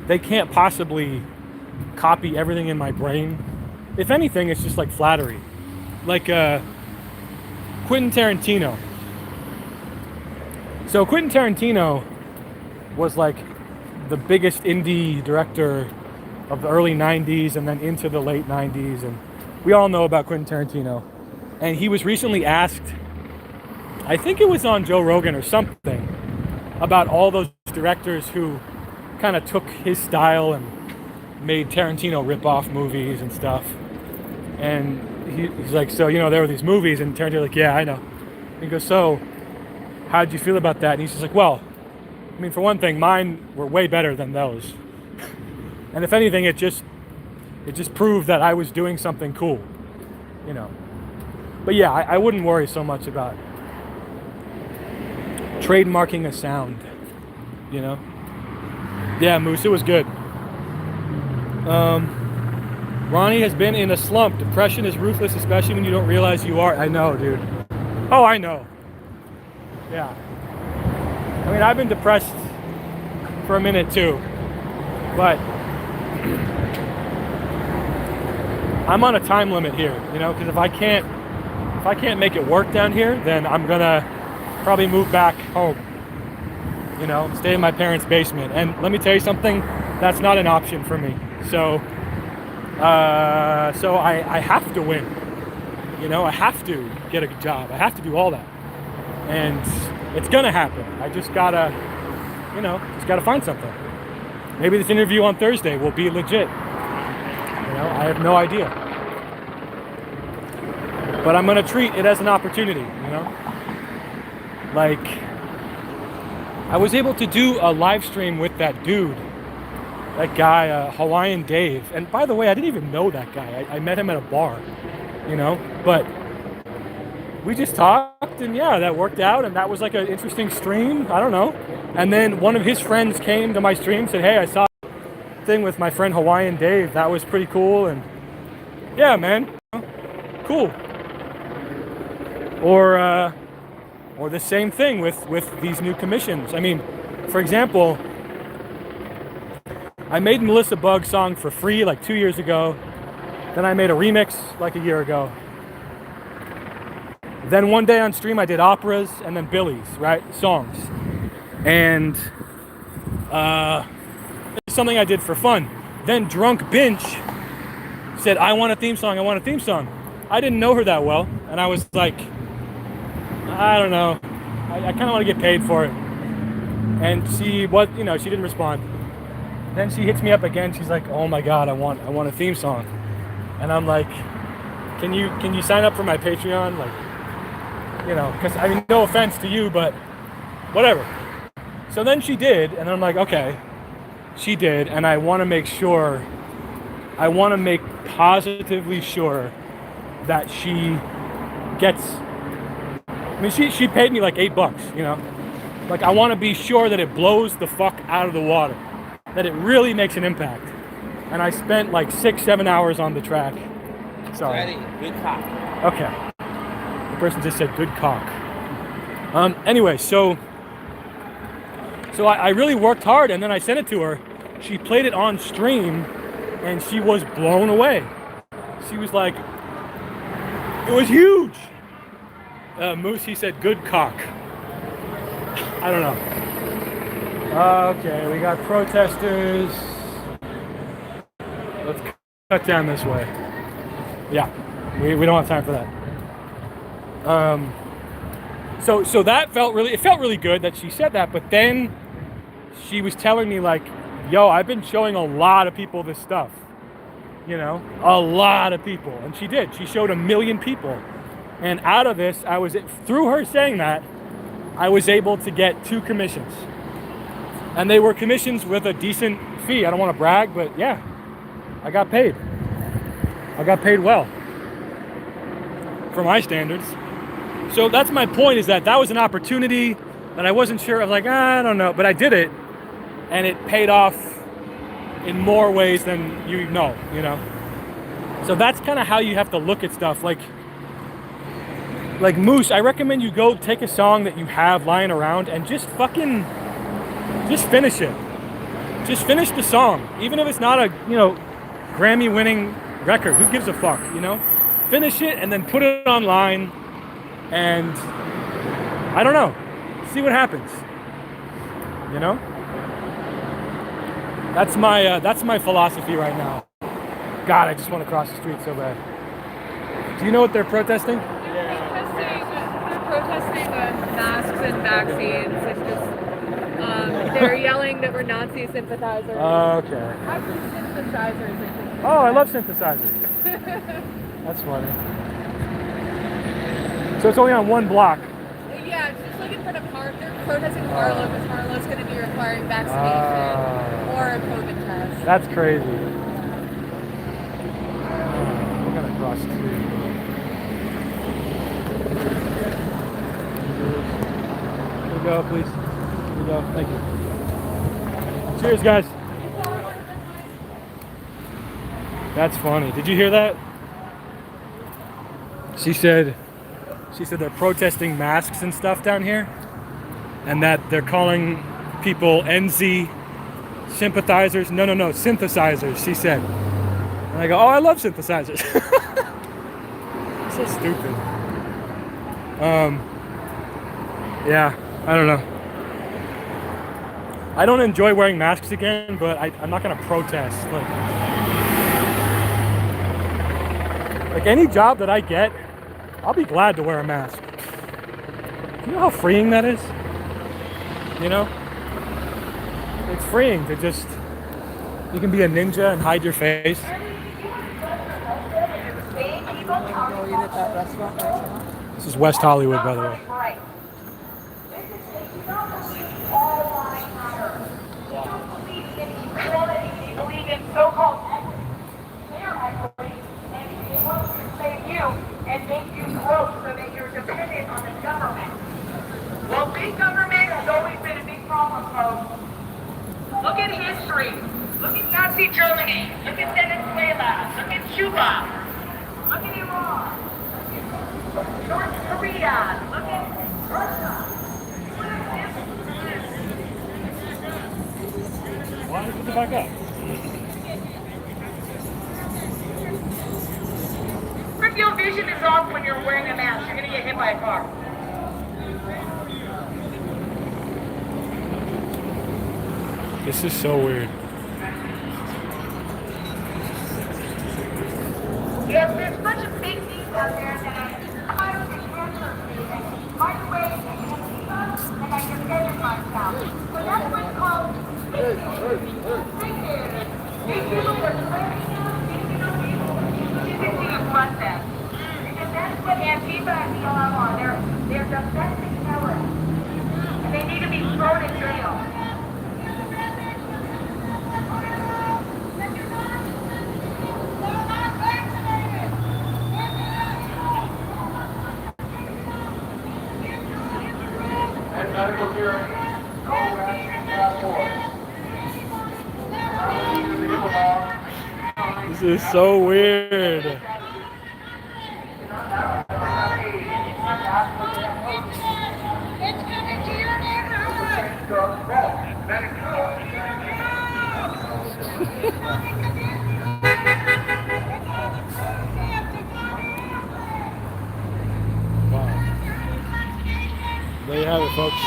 They can't possibly copy everything in my brain. If anything, it's just like flattery. Like Quentin Tarantino. So Quentin Tarantino was like the biggest indie director of the early 90s and then into the late 90s, and we all know about Quentin Tarantino. And he was recently asked, I think it was on Joe Rogan or something, about all those directors who kind of took his style and made Tarantino rip-off movies and stuff. And he's like, so, you know, there were these movies, and Tarantino's like, yeah, I know. And he goes, so, how'd you feel about that? And he's just like, well, I mean, for one thing, mine were way better than those. And if anything, it just proved that I was doing something cool, you know. But yeah, I wouldn't worry so much about trademarking a sound, you know. Yeah, Moose, it was good. Ronnie has been in a slump. Depression is ruthless, especially when you don't realize you are. I know, dude. Oh, I know. Yeah. I mean, I've been depressed for a minute too, but I'm on a time limit here, you know, because if I can't make it work down here, then I'm gonna probably move back home, you know, stay in my parents' basement. And let me tell you something, that's not an option for me. So I have to win, you know, I have to get a job, I have to do all that, and it's gonna happen. I just gotta, you know, find something. Maybe this interview on Thursday will be legit. You know, I have no idea. But I'm gonna treat it as an opportunity, you know? Like, I was able to do a live stream with that dude, that guy, Hawaiian Dave. And by the way, I didn't even know that guy. I met him at a bar, you know? But we just talked, and yeah, that worked out, and that was like an interesting stream. I don't know. And then one of his friends came to my stream, said, hey, I saw a thing with my friend Hawaiian Dave. That was pretty cool. And yeah, man, cool. Or the same thing with these new commissions. I mean, for example, I made Melissa Bug's song for free like 2 years ago. Then I made a remix like a year ago. Then one day on stream I did operas and then Billy's, right? Songs. And it's something I did for fun. Then Drunk Binch said, I want a theme song, I want a theme song. I didn't know her that well, and I was like, I don't know. I kind of want to get paid for it. And she was, you know, she didn't respond. Then she hits me up again. She's like, oh my God, I want a theme song. And I'm like, can you sign up for my Patreon? Like, you know, because I mean, no offense to you, but whatever. So then she did, and I'm like, okay, she did, and I want to make positively sure that she gets, I mean, she paid me like $8, you know? Like, I want to be sure that it blows the fuck out of the water, that it really makes an impact. And I spent like 6-7 hours on the track. Sorry. Ready, good cock. Okay. The person just said good cock. Anyway, so I really worked hard, and then I sent it to her. She played it on stream, and she was blown away. She was like, it was huge. Moose, he said good cock. I don't know. Okay, we got protesters. Let's cut down this way. Yeah, we don't have time for that. So that felt really good that she said that, but then she was telling me like, yo, I've been showing a lot of people this stuff. you know, a lot of people. And she did. She showed 1 million people. And out of this, through her saying that, I was able to get 2 commissions. And they were commissions with a decent fee. I don't want to brag, but yeah, I got paid. I got paid well for my standards. So that's my point, is that was an opportunity that I wasn't sure of, like, I don't know, but I did it, and it paid off in more ways than you know. So that's kind of how you have to look at stuff. Like Moose, I recommend you go take a song that you have lying around and just finish it. Just finish the song. Even if it's not a, Grammy winning record, who gives a fuck, Finish it and then put it online and, I don't know, see what happens, That's my philosophy right now. God, I just want to cross the street so bad. Do you know what they're protesting? They're protesting masks and vaccines, and just they're yelling that we're Nazi sympathizers. Okay. Actually, synthesizers. Oh, I love synthesizers. That's funny. So it's only on one block. Yeah, it's just like in front of Harlem. They're protesting Harlem because Harlem's going to be requiring vaccination or a COVID test. That's crazy. We're going to cross the street. Here we go, please. Here we go. Thank you. Cheers, guys. That's funny. Did you hear that? She said they're protesting masks and stuff down here, and that they're calling people NZ sympathizers. No, synthesizers, she said. And I go, oh, I love synthesizers. So stupid. Yeah, I don't know. I don't enjoy wearing masks again, but I'm not gonna protest. Like any job that I get, I'll be glad to wear a mask. You know how freeing that is? It's freeing to just, you can be a ninja and hide your face. This is West Hollywood, by the way. And make you broke so that you're dependent on the government. Well, big government has always been a big problem, folks. Look at history. Look at Nazi Germany. Look at Venezuela. Look at Cuba. Look at Iran. North Korea. Look at Russia. Why did you put it back up? Your vision is off when you're wearing a mask. You're going to get hit by a car. This is so weird. Yes, there's a bunch of big things out there that I kind of answer me. By the way, and I defended myself. So that's what's called big people are process. Because that's what Antifa and the yall are. They're domestic terrorists. And they need to be thrown in jail. And medical hearing, This is so weird. Wow. There you have it, folks.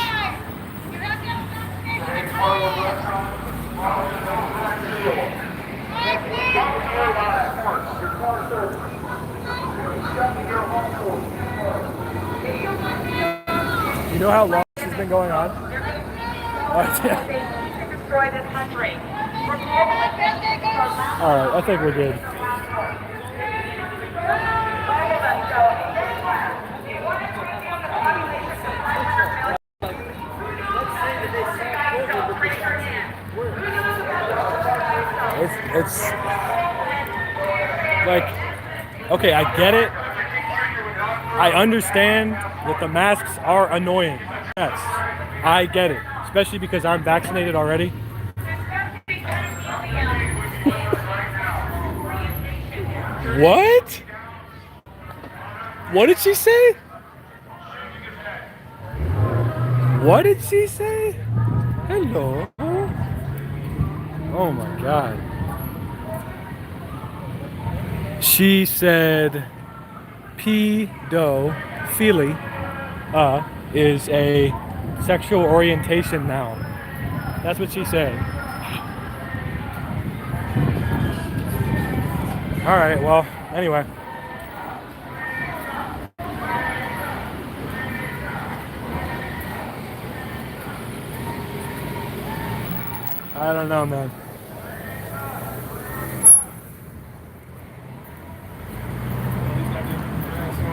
You know how long this has been going on? Destroy this country. Alright, I think we're good. it's like, okay, I get it. I understand that the masks are annoying. Yes, I get it, especially because I'm vaccinated already. What? What did she say? What did she say? Hello. Oh my God. She said pedophilia is a sexual orientation now. That's what she said. All right, well, anyway. I don't know, man.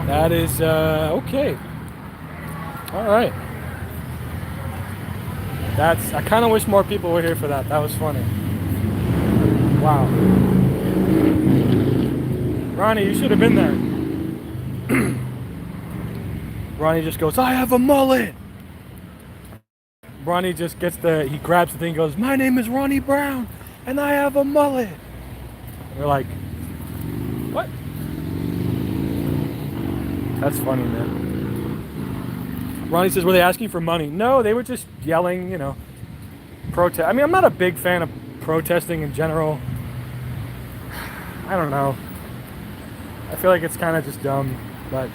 That is, okay. All right. I kind of wish more people were here for that. That was funny. Wow. Ronnie, you should have been there. Ronnie just goes, I have a mullet. Ronnie just he grabs the thing and goes, my name is Ronnie Brown and I have a mullet. And we're like, what? That's funny, man. Ronnie says, were they asking for money? No, they were just yelling, you know, protest. I mean, I'm not a big fan of protesting in general. I don't know. I feel like it's kind of just dumb, but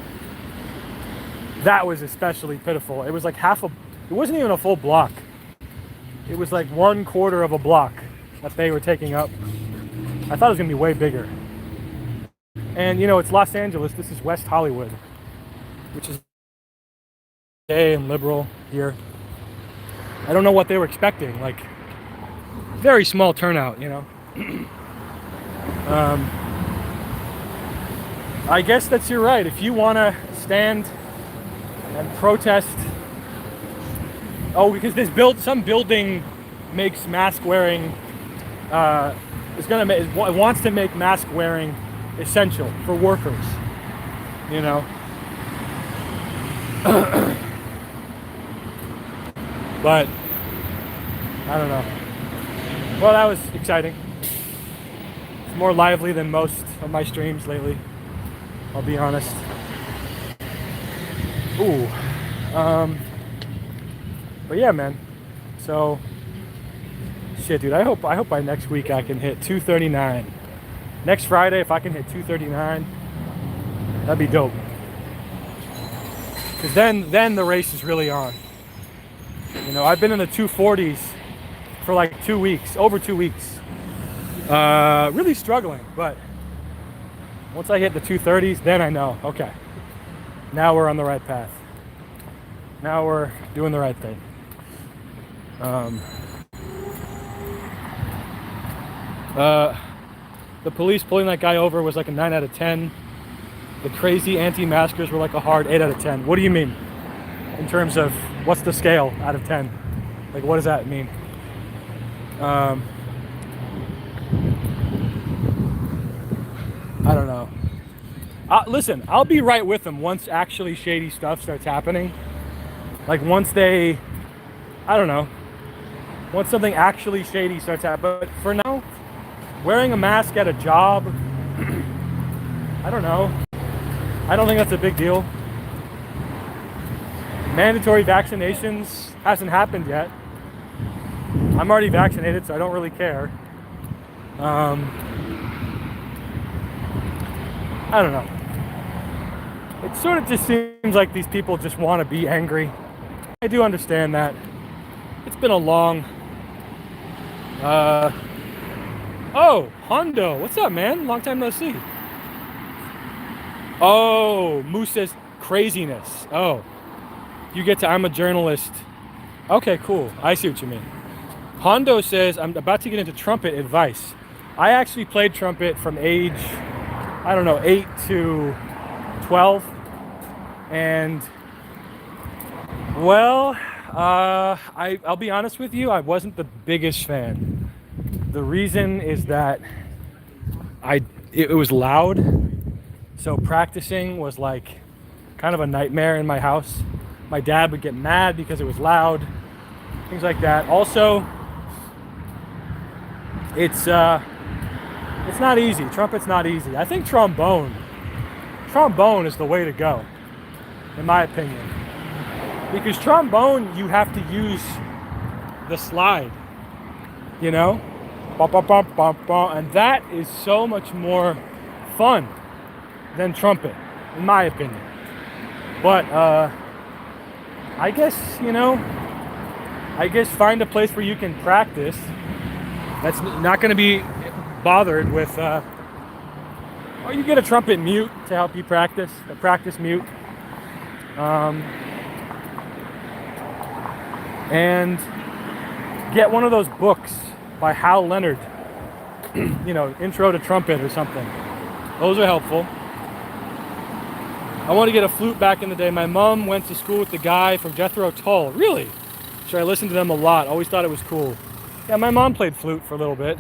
that was especially pitiful. It was like it wasn't even a full block. It was like 1/4 of a block that they were taking up. I thought it was gonna be way bigger. And you know, it's Los Angeles, this is West Hollywood, which is gay and liberal here. I don't know what they were expecting, like very small turnout, you know. I guess you're right. If you want to stand and protest, because some building makes mask wearing, it wants to make mask wearing essential for workers, you know. But I don't know. Well, that was exciting. It's more lively than most of my streams lately, I'll be honest. Ooh. But yeah, man. So, shit, dude. I hope by next week I can hit 239. Next Friday, if I can hit 239, that'd be dope. Because then the race is really on. You know, I've been in the 240s for like 2 weeks, over 2 weeks. Really struggling, but once I hit the 230s, then I know, okay, now we're on the right path. Now we're doing the right thing. The police pulling that guy over was like a 9 out of 10. The crazy anti-maskers were like a hard 8 out of 10. What do you mean? In terms of, what's the scale out of 10? Like, what does that mean? I don't know. Listen, I'll be right with them once actually shady stuff starts happening. Like once I don't know, once something actually shady starts happening. But for now, wearing a mask at a job, I don't know. I don't think that's a big deal. Mandatory vaccinations hasn't happened yet. I'm already vaccinated, so I don't really care. I don't know. It sort of just seems like these people just want to be angry. I do understand that. It's been a long... Oh, Hondo. What's up, man? Long time no see. Oh, Moose's craziness. Oh. You get to, I'm a journalist. Okay, cool. I see what you mean. Hondo says, I'm about to get into trumpet advice. I actually played trumpet from age, I don't know, 8 to 12. And, well, I'll be honest with you, I wasn't the biggest fan. The reason is that it was loud, so practicing was like kind of a nightmare in my house. My dad would get mad because it was loud, things like that. Also, it's not easy. Trumpet's not easy. I think trombone is the way to go, in my opinion. Because trombone, you have to use the slide, you know? Bum, bum, bum, bum, bum. And that is so much more fun than trumpet, in my opinion. But I guess, find a place where you can practice that's not going to be bothered with, or you get a trumpet mute to help you practice, a practice mute. And get one of those books by Hal Leonard, Intro to Trumpet or something. Those are helpful. I want to get a flute back in the day. My mom went to school with the guy from Jethro Tull. Really? Sure, I listened to them a lot. Always thought it was cool. Yeah, my mom played flute for a little bit.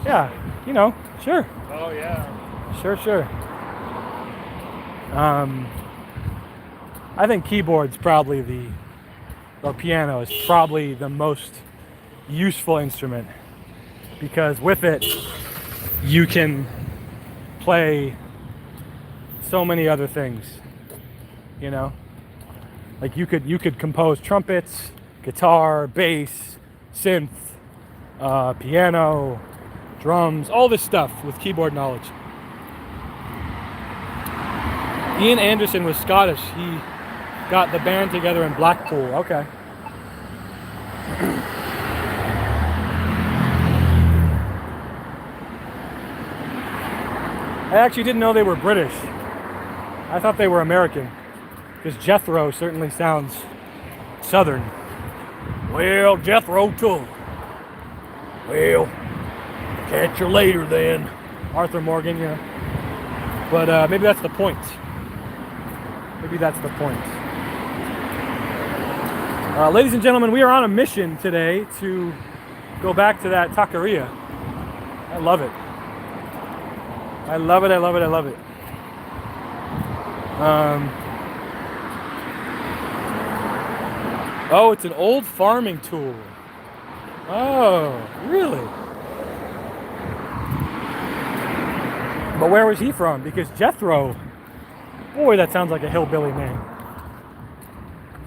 Yeah, sure. Oh, yeah. Sure. I think keyboard's probably or piano is probably the most useful instrument, because with it you can play so many other things, like you could compose trumpets, guitar, bass, synth, piano, drums, all this stuff with keyboard knowledge. Ian Anderson was Scottish. He got the band together in Blackpool. Okay. I actually didn't know they were British. I thought they were American, because Jethro certainly sounds Southern. Well, Jethro Tull. Well, catch you later then. Arthur Morgan, yeah. But maybe that's the point. Ladies and gentlemen, we are on a mission today to go back to that taqueria. I love it. Oh, it's an old farming tool. Oh, really? But where was he from? Because Jethro, boy, that sounds like a hillbilly name.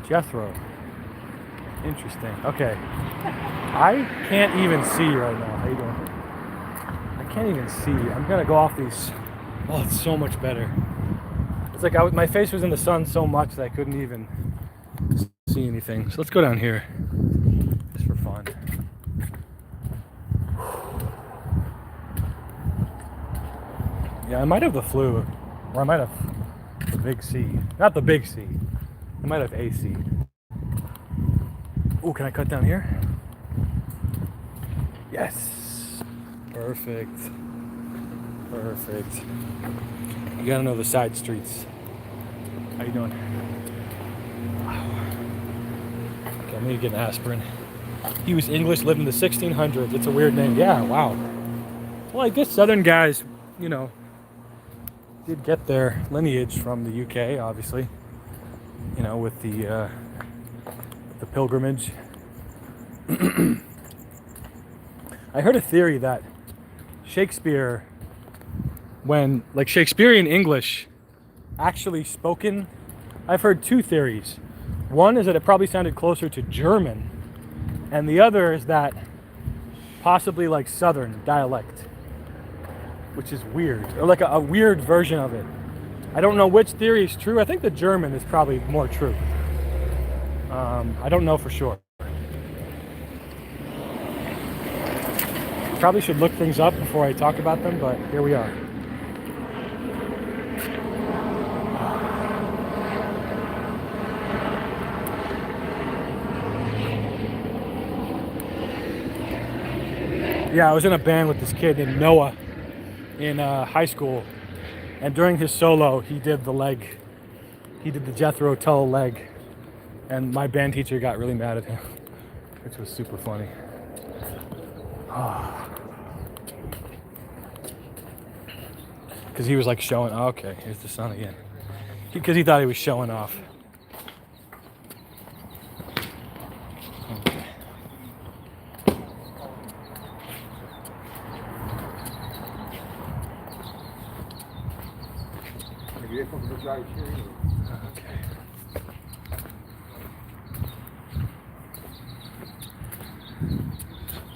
Jethro. Interesting. Okay. I can't even see right now. How you doing? I can't even see. I'm gonna go off these. Oh, it's so much better. It's like my face was in the sun so much that I couldn't even see anything. So let's go down here, just for fun. Yeah, I might have the flu, or I might have the big C. Not the big C. I might have AC. Oh, can I cut down here? Yes. Perfect. You gotta know the side streets. How you doing? Wow. Okay, I'm gonna get an aspirin. He was English, lived in the 1600s. It's a weird name. Yeah, wow. Well, I guess Southern guys, did get their lineage from the UK, obviously. With the pilgrimage. I heard a theory that Shakespeare, when Shakespearean English actually spoken, I've heard two theories. One is that it probably sounded closer to German, and the other is that possibly like Southern dialect, which is weird, or like a weird version of it. I don't know which theory is true. I think the German is probably more true. I don't know for sure. Probably should look things up before I talk about them, but here we are. Yeah, I was in a band with this kid named Noah in high school, and during his solo, he did the leg. He did the Jethro Tull leg, and my band teacher got really mad at him, which was super funny. Because he was like showing. Oh, okay, here's the sun again. Because he thought he was showing off. Okay. Okay.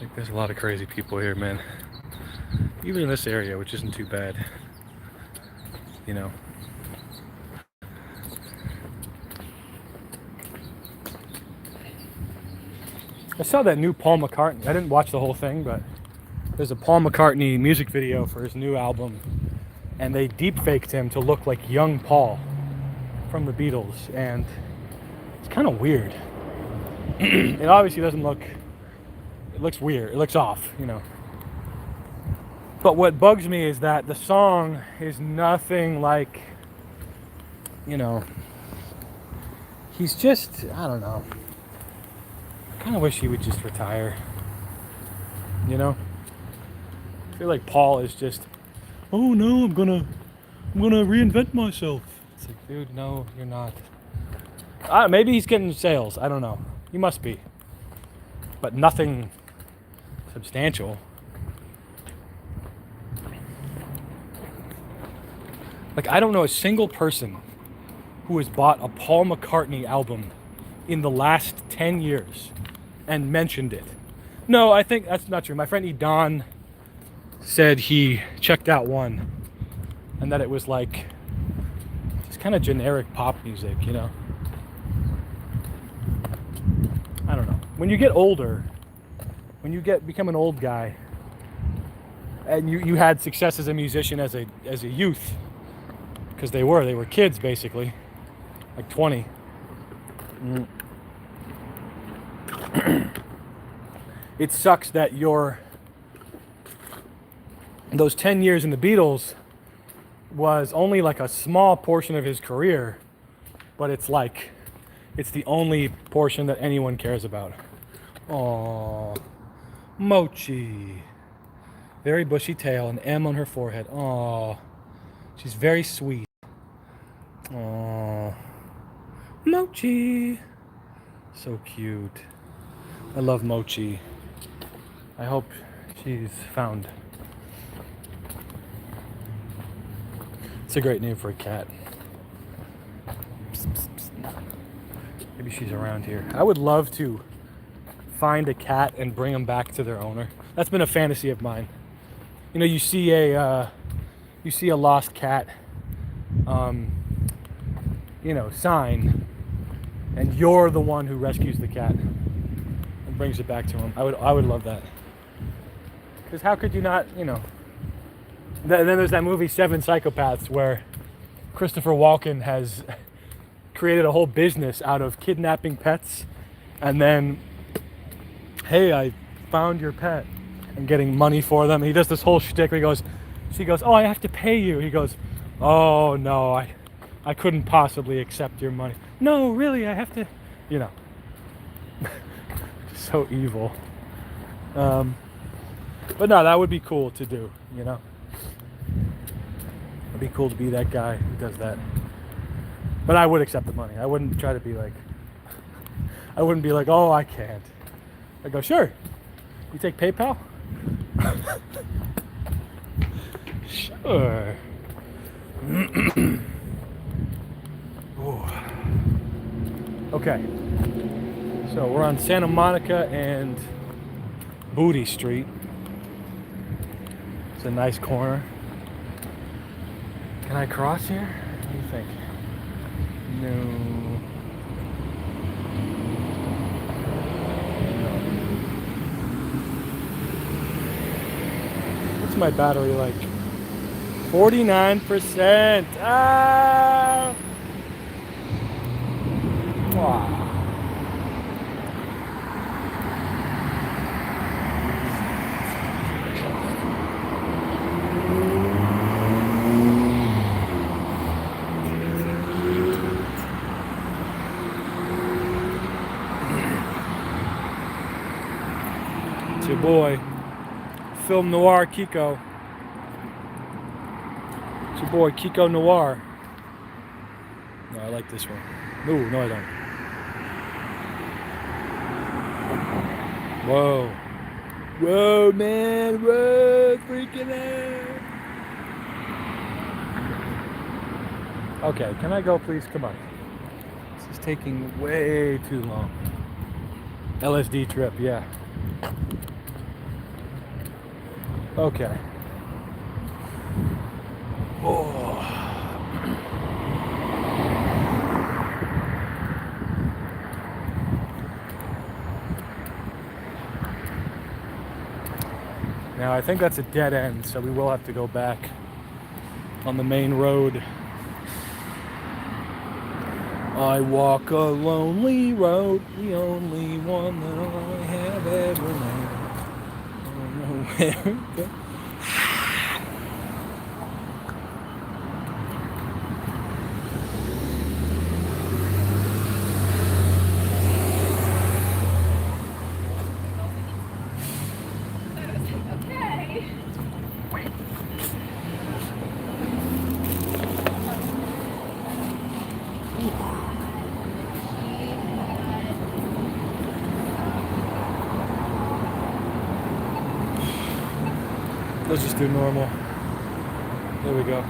Like there's a lot of crazy people here, man. Even in this area, which isn't too bad. You know. I saw that new Paul McCartney. I didn't watch the whole thing, but there's a Paul McCartney music video for his new album, and they deep faked him to look like young Paul from the Beatles, and it's kind of weird. It obviously doesn't look. It looks weird. It looks off, you know. But what bugs me is that the song is nothing like, you know. He's just, I don't know. I kind of wish he would just retire. You know? I feel like Paul is just, oh no, I'm gonna reinvent myself. It's like, dude, no, you're not. Maybe he's getting sales. I don't know. He must be. But nothing substantial. Like, I don't know a single person who has bought a Paul McCartney album in the last 10 years and mentioned it. No, I think that's not true. My friend Edon said he checked out one and that it was like just kind of generic pop music, you know? I don't know. When you get older, when you become an old guy and you had success as a musician as a youth, because they were kids basically, like 20. It sucks that those 10 years in the Beatles was only like a small portion of his career, but it's the only portion that anyone cares about. Aww, Mochi, very bushy tail, an M on her forehead. Aww, she's very sweet. Aww, Mochi, so cute. I love Mochi. I hope she's found. It's a great name for a cat. Psst, psst, psst. Maybe she's around here. I would love to find a cat and bring them back to their owner. That's been a fantasy of mine. You know, you see a lost cat, you know, sign, and you're the one who rescues the cat and brings it back to him. I would love that. Because how could you not, you know? Then there's that movie Seven Psychopaths where Christopher Walken has created a whole business out of kidnapping pets and then, hey, I found your pet, and getting money for them. He does this whole shtick where she goes, oh, I have to pay you. He goes, oh no, I couldn't possibly accept your money. No, really, I have to, you know. So evil. But no, that would be cool to do, you know. It'd be cool to be that guy who does that. But I would accept the money. I wouldn't try to be like, oh, I can't. I go, sure. You take PayPal? Sure. Okay. So we're on Santa Monica and Booty Street. It's a nice corner. Can I cross here? What do you think? No. What's my battery like? 49%. Ah! Wow. It's your boy. Film Noir Kiko. It's your boy Kiko Noir. No, I like this one. No, I don't. Whoa. Whoa, man. Whoa, freaking out. Okay, can I go, please? Come on. This is taking way too long. LSD trip, yeah. Okay. Oh. Now I think that's a dead end, so we will have to go back on the main road. I walk a lonely road, the only one that I have ever known. I don't know where to go. Let's just do normal. There we go.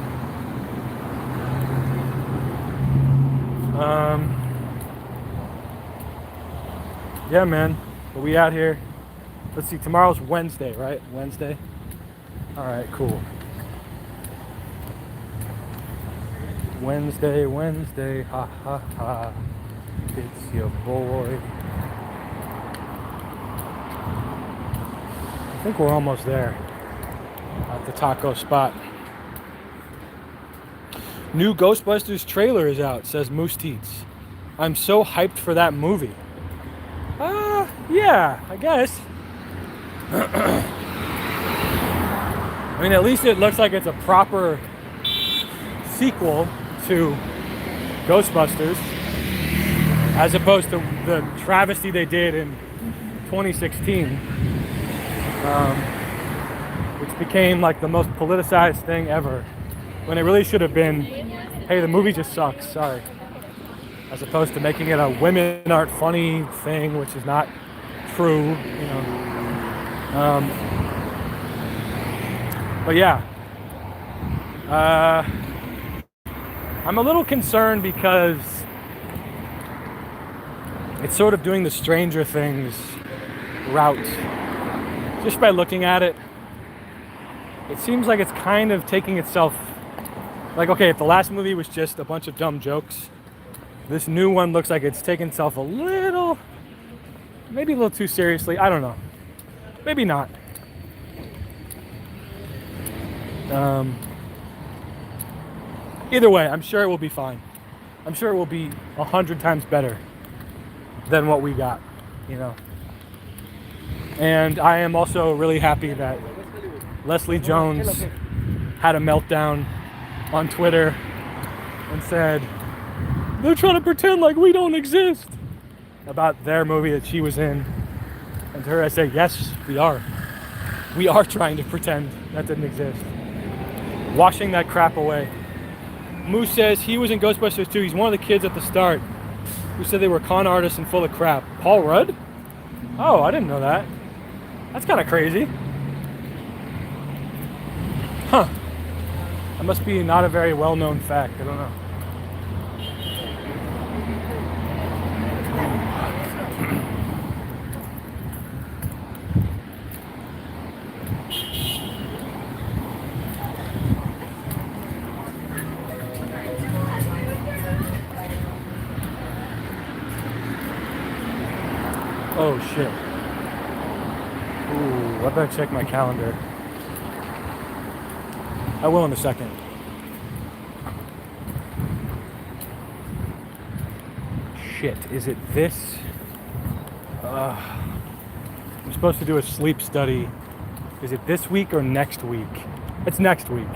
Yeah, man. But we out here. Let's see. Tomorrow's Wednesday, right? Wednesday. All right. Cool. Wednesday. Ha ha ha. It's your boy. I think we're almost there. At the taco spot. New Ghostbusters trailer is out, says Moose Teats. I'm so hyped for that movie. Yeah, I guess. I mean, at least it looks like it's a proper sequel to Ghostbusters, as opposed to the travesty they did in 2016. Which became like the most politicized thing ever, when it really should have been, hey, the movie just sucks, sorry, as opposed to making it a women aren't funny thing, which is not true, you know. But yeah, I'm a little concerned because it's sort of doing the Stranger Things route. Just by looking at it, it seems like it's kind of taking itself, like, okay, if the last movie was just a bunch of dumb jokes, this new one looks like it's taking itself maybe a little too seriously. I don't know. Maybe not. Either way, I'm sure it will be fine. I'm sure it will be 100 times better than what we got, you know. And I am also really happy that Leslie Jones had a meltdown on Twitter and said, they're trying to pretend like we don't exist, about their movie that she was in. And to her I say, yes, we are. We are trying to pretend that didn't exist. Washing that crap away. Moose says he was in Ghostbusters 2. He's one of the kids at the start who said they were con artists and full of crap. Paul Rudd? Oh, I didn't know that. That's kind of crazy. Huh. That must be not a very well-known fact. I don't know. Oh shit. Ooh, I better check my calendar. I will in a second. Shit, is it this? I'm supposed to do a sleep study. Is it this week or next week? It's next week.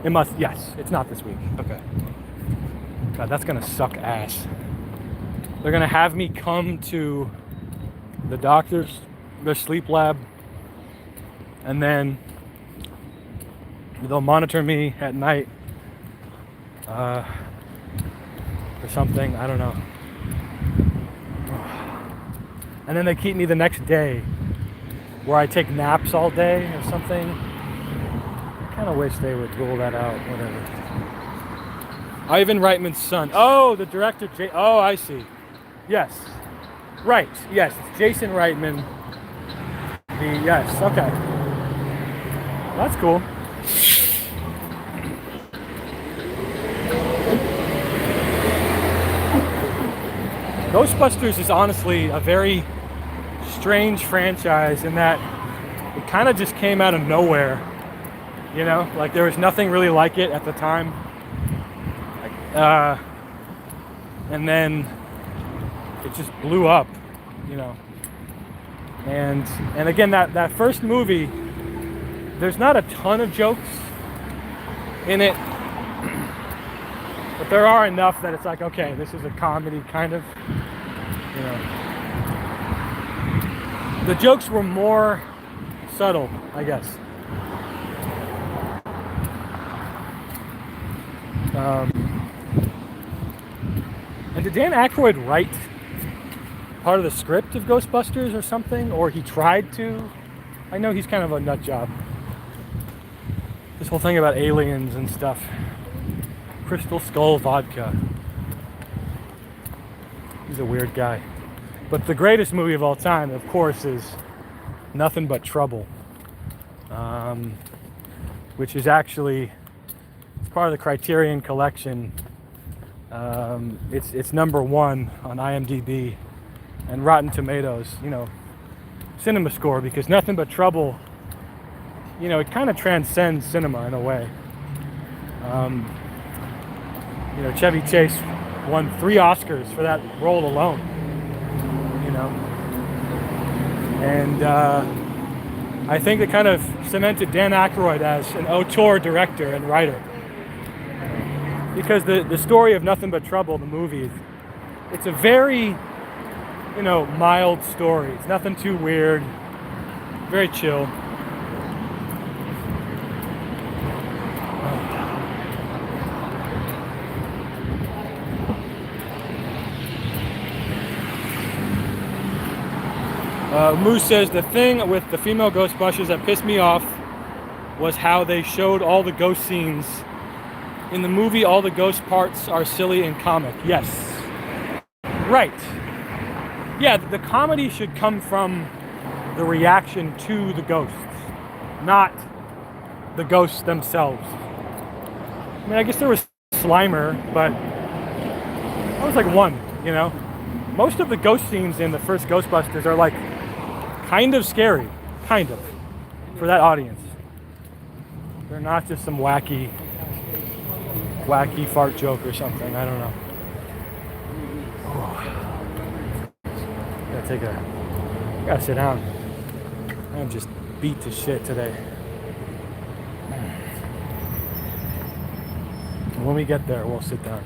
It must, yes, it's not this week. Okay. God, that's gonna suck ass. They're gonna have me come to the doctor's, their sleep lab, and then they'll monitor me at night or something. I don't know. And then they keep me the next day, where I take naps all day or something. I kind of wish they would rule that out. Whatever. Ivan Reitman's son. Oh, the director. Oh, I see. Yes. Right. Yes. It's Jason Reitman. Yes. Okay. That's cool. Ghostbusters is honestly a very strange franchise in that it kind of just came out of nowhere. You know, like there was nothing really like it at the time. And then it just blew up, you know. And again, that first movie, there's not a ton of jokes in it, but there are enough that it's like, okay, this is a comedy kind of, you know. The jokes were more subtle, I guess. And did Dan Aykroyd write part of the script of Ghostbusters or something? Or he tried to? I know he's kind of a nut job. This whole thing about aliens and stuff. Crystal Skull vodka. He's a weird guy. But the greatest movie of all time, of course, is Nothing But Trouble. Which is actually, it's part of the Criterion Collection. It's number 1 on IMDb and Rotten Tomatoes, you know, cinema score, because Nothing But Trouble, you know, it kind of transcends cinema in a way. You know, Chevy Chase won 3 Oscars for that role alone, you know, and I think it kind of cemented Dan Aykroyd as an auteur director and writer. Because the story of Nothing But Trouble, the movie, it's a very, you know, mild story. It's nothing too weird, very chill. Moose says, the thing with the female Ghostbusters that pissed me off was how they showed all the ghost scenes. In the movie, all the ghost parts are silly and comic. Yes. Right. Yeah, the comedy should come from the reaction to the ghosts, not the ghosts themselves. I mean, I guess there was Slimer, but that was like one, you know? Most of the ghost scenes in the first Ghostbusters are like kind of scary, kind of, for that audience. They're not just some wacky fart joke or something. I don't know. Gotta sit down. I'm just beat to shit today. And when we get there, we'll sit down.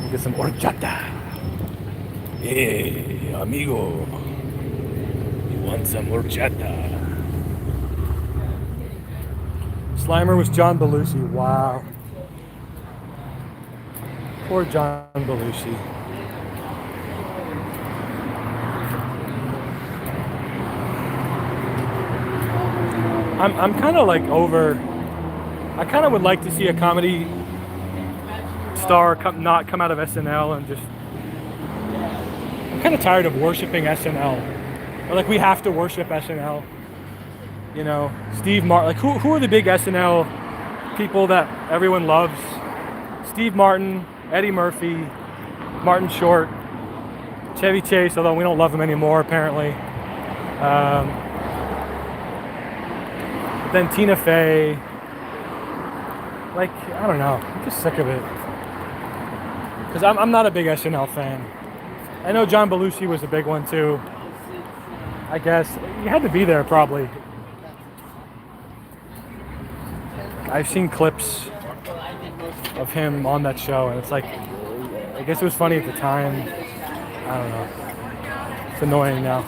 We'll get some horchata. Hey, amigo. You want some horchata? Slimer was John Belushi. Wow. Poor John Belushi. I'm kind of like over. I kind of would like to see a comedy star not come out of SNL and just. I'm kind of tired of worshiping SNL. Or like we have to worship SNL. You know, Steve Martin. Like who are the big SNL people that everyone loves? Steve Martin, Eddie Murphy, Martin Short, Chevy Chase. Although we don't love him anymore apparently. Then Tina Fey. Like, I don't know. I'm just sick of it. Because I'm not a big SNL fan. I know John Belushi was a big one too. I guess. You had to be there probably. I've seen clips of him on that show and it's like, I guess it was funny at the time. I don't know. It's annoying now.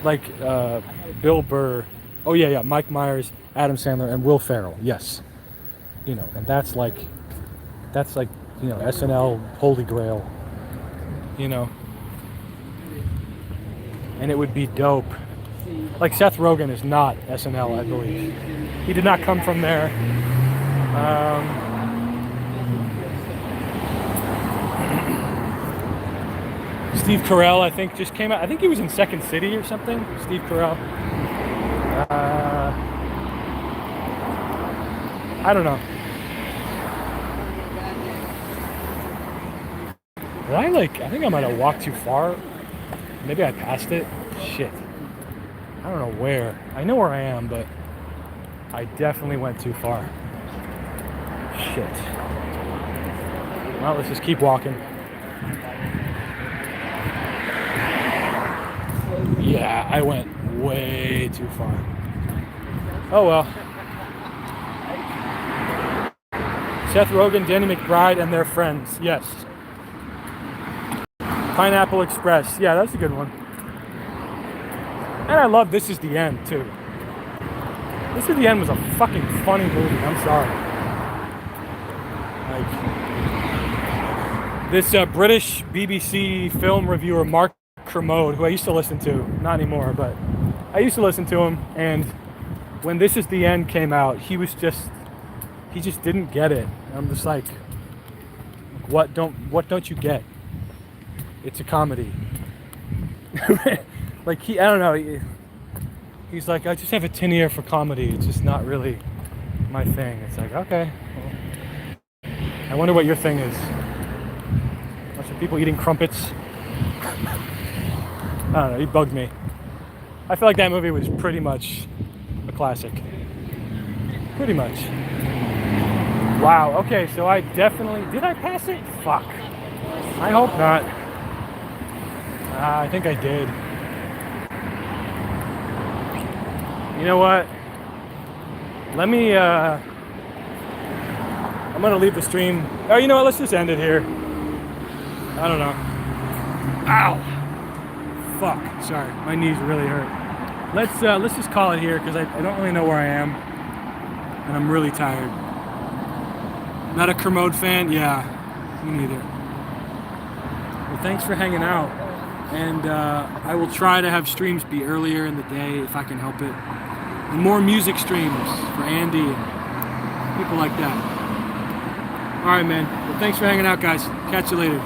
Like Bill Burr. Oh yeah, Mike Myers, Adam Sandler, and Will Ferrell. Yes, you know, and that's like, you know, SNL holy grail. You know, and it would be dope. Like Seth Rogen is not SNL, I believe. He did not come from there. Steve Carell, I think, just came out. I think he was in Second City or something. Steve Carell. I don't know. Did I think I might have walked too far. Maybe I passed it. Shit. I don't know where. I know where I am, but I definitely went too far. Shit. Well, let's just keep walking. Yeah, I went way too far. Oh well. Seth Rogen, Danny McBride, and their friends. Yes. Pineapple Express. Yeah, that's a good one. And I love This Is the End, too. This Is the End was a fucking funny movie. I'm sorry. Like, this British BBC film reviewer, Mark Kermode, who I used to listen to, not anymore, but I used to listen to him, and when This Is the End came out, he just didn't get it. I'm just like, what don't you get? It's a comedy. Like I don't know. He's like, I just have a tin ear for comedy. It's just not really my thing. It's like, okay. Well, I wonder what your thing is. Bunch of people eating crumpets. I don't know. He bugged me. I feel like that movie was pretty much a classic. Pretty much. Wow. Okay. So I definitely did. I pass it? Fuck. I hope not. I think I did. You know what? Let me, I'm gonna leave the stream. Oh, you know what? Let's just end it here. I don't know. Ow! Fuck. Sorry. My knees really hurt. Let's just call it here because I don't really know where I am. And I'm really tired. Not a Kermode fan? Yeah. Me neither. Well, thanks for hanging out. And I will try to have streams be earlier in the day if I can help it. And more music streams for Andy and people like that. All right, man. Well, thanks for hanging out, guys. Catch you later.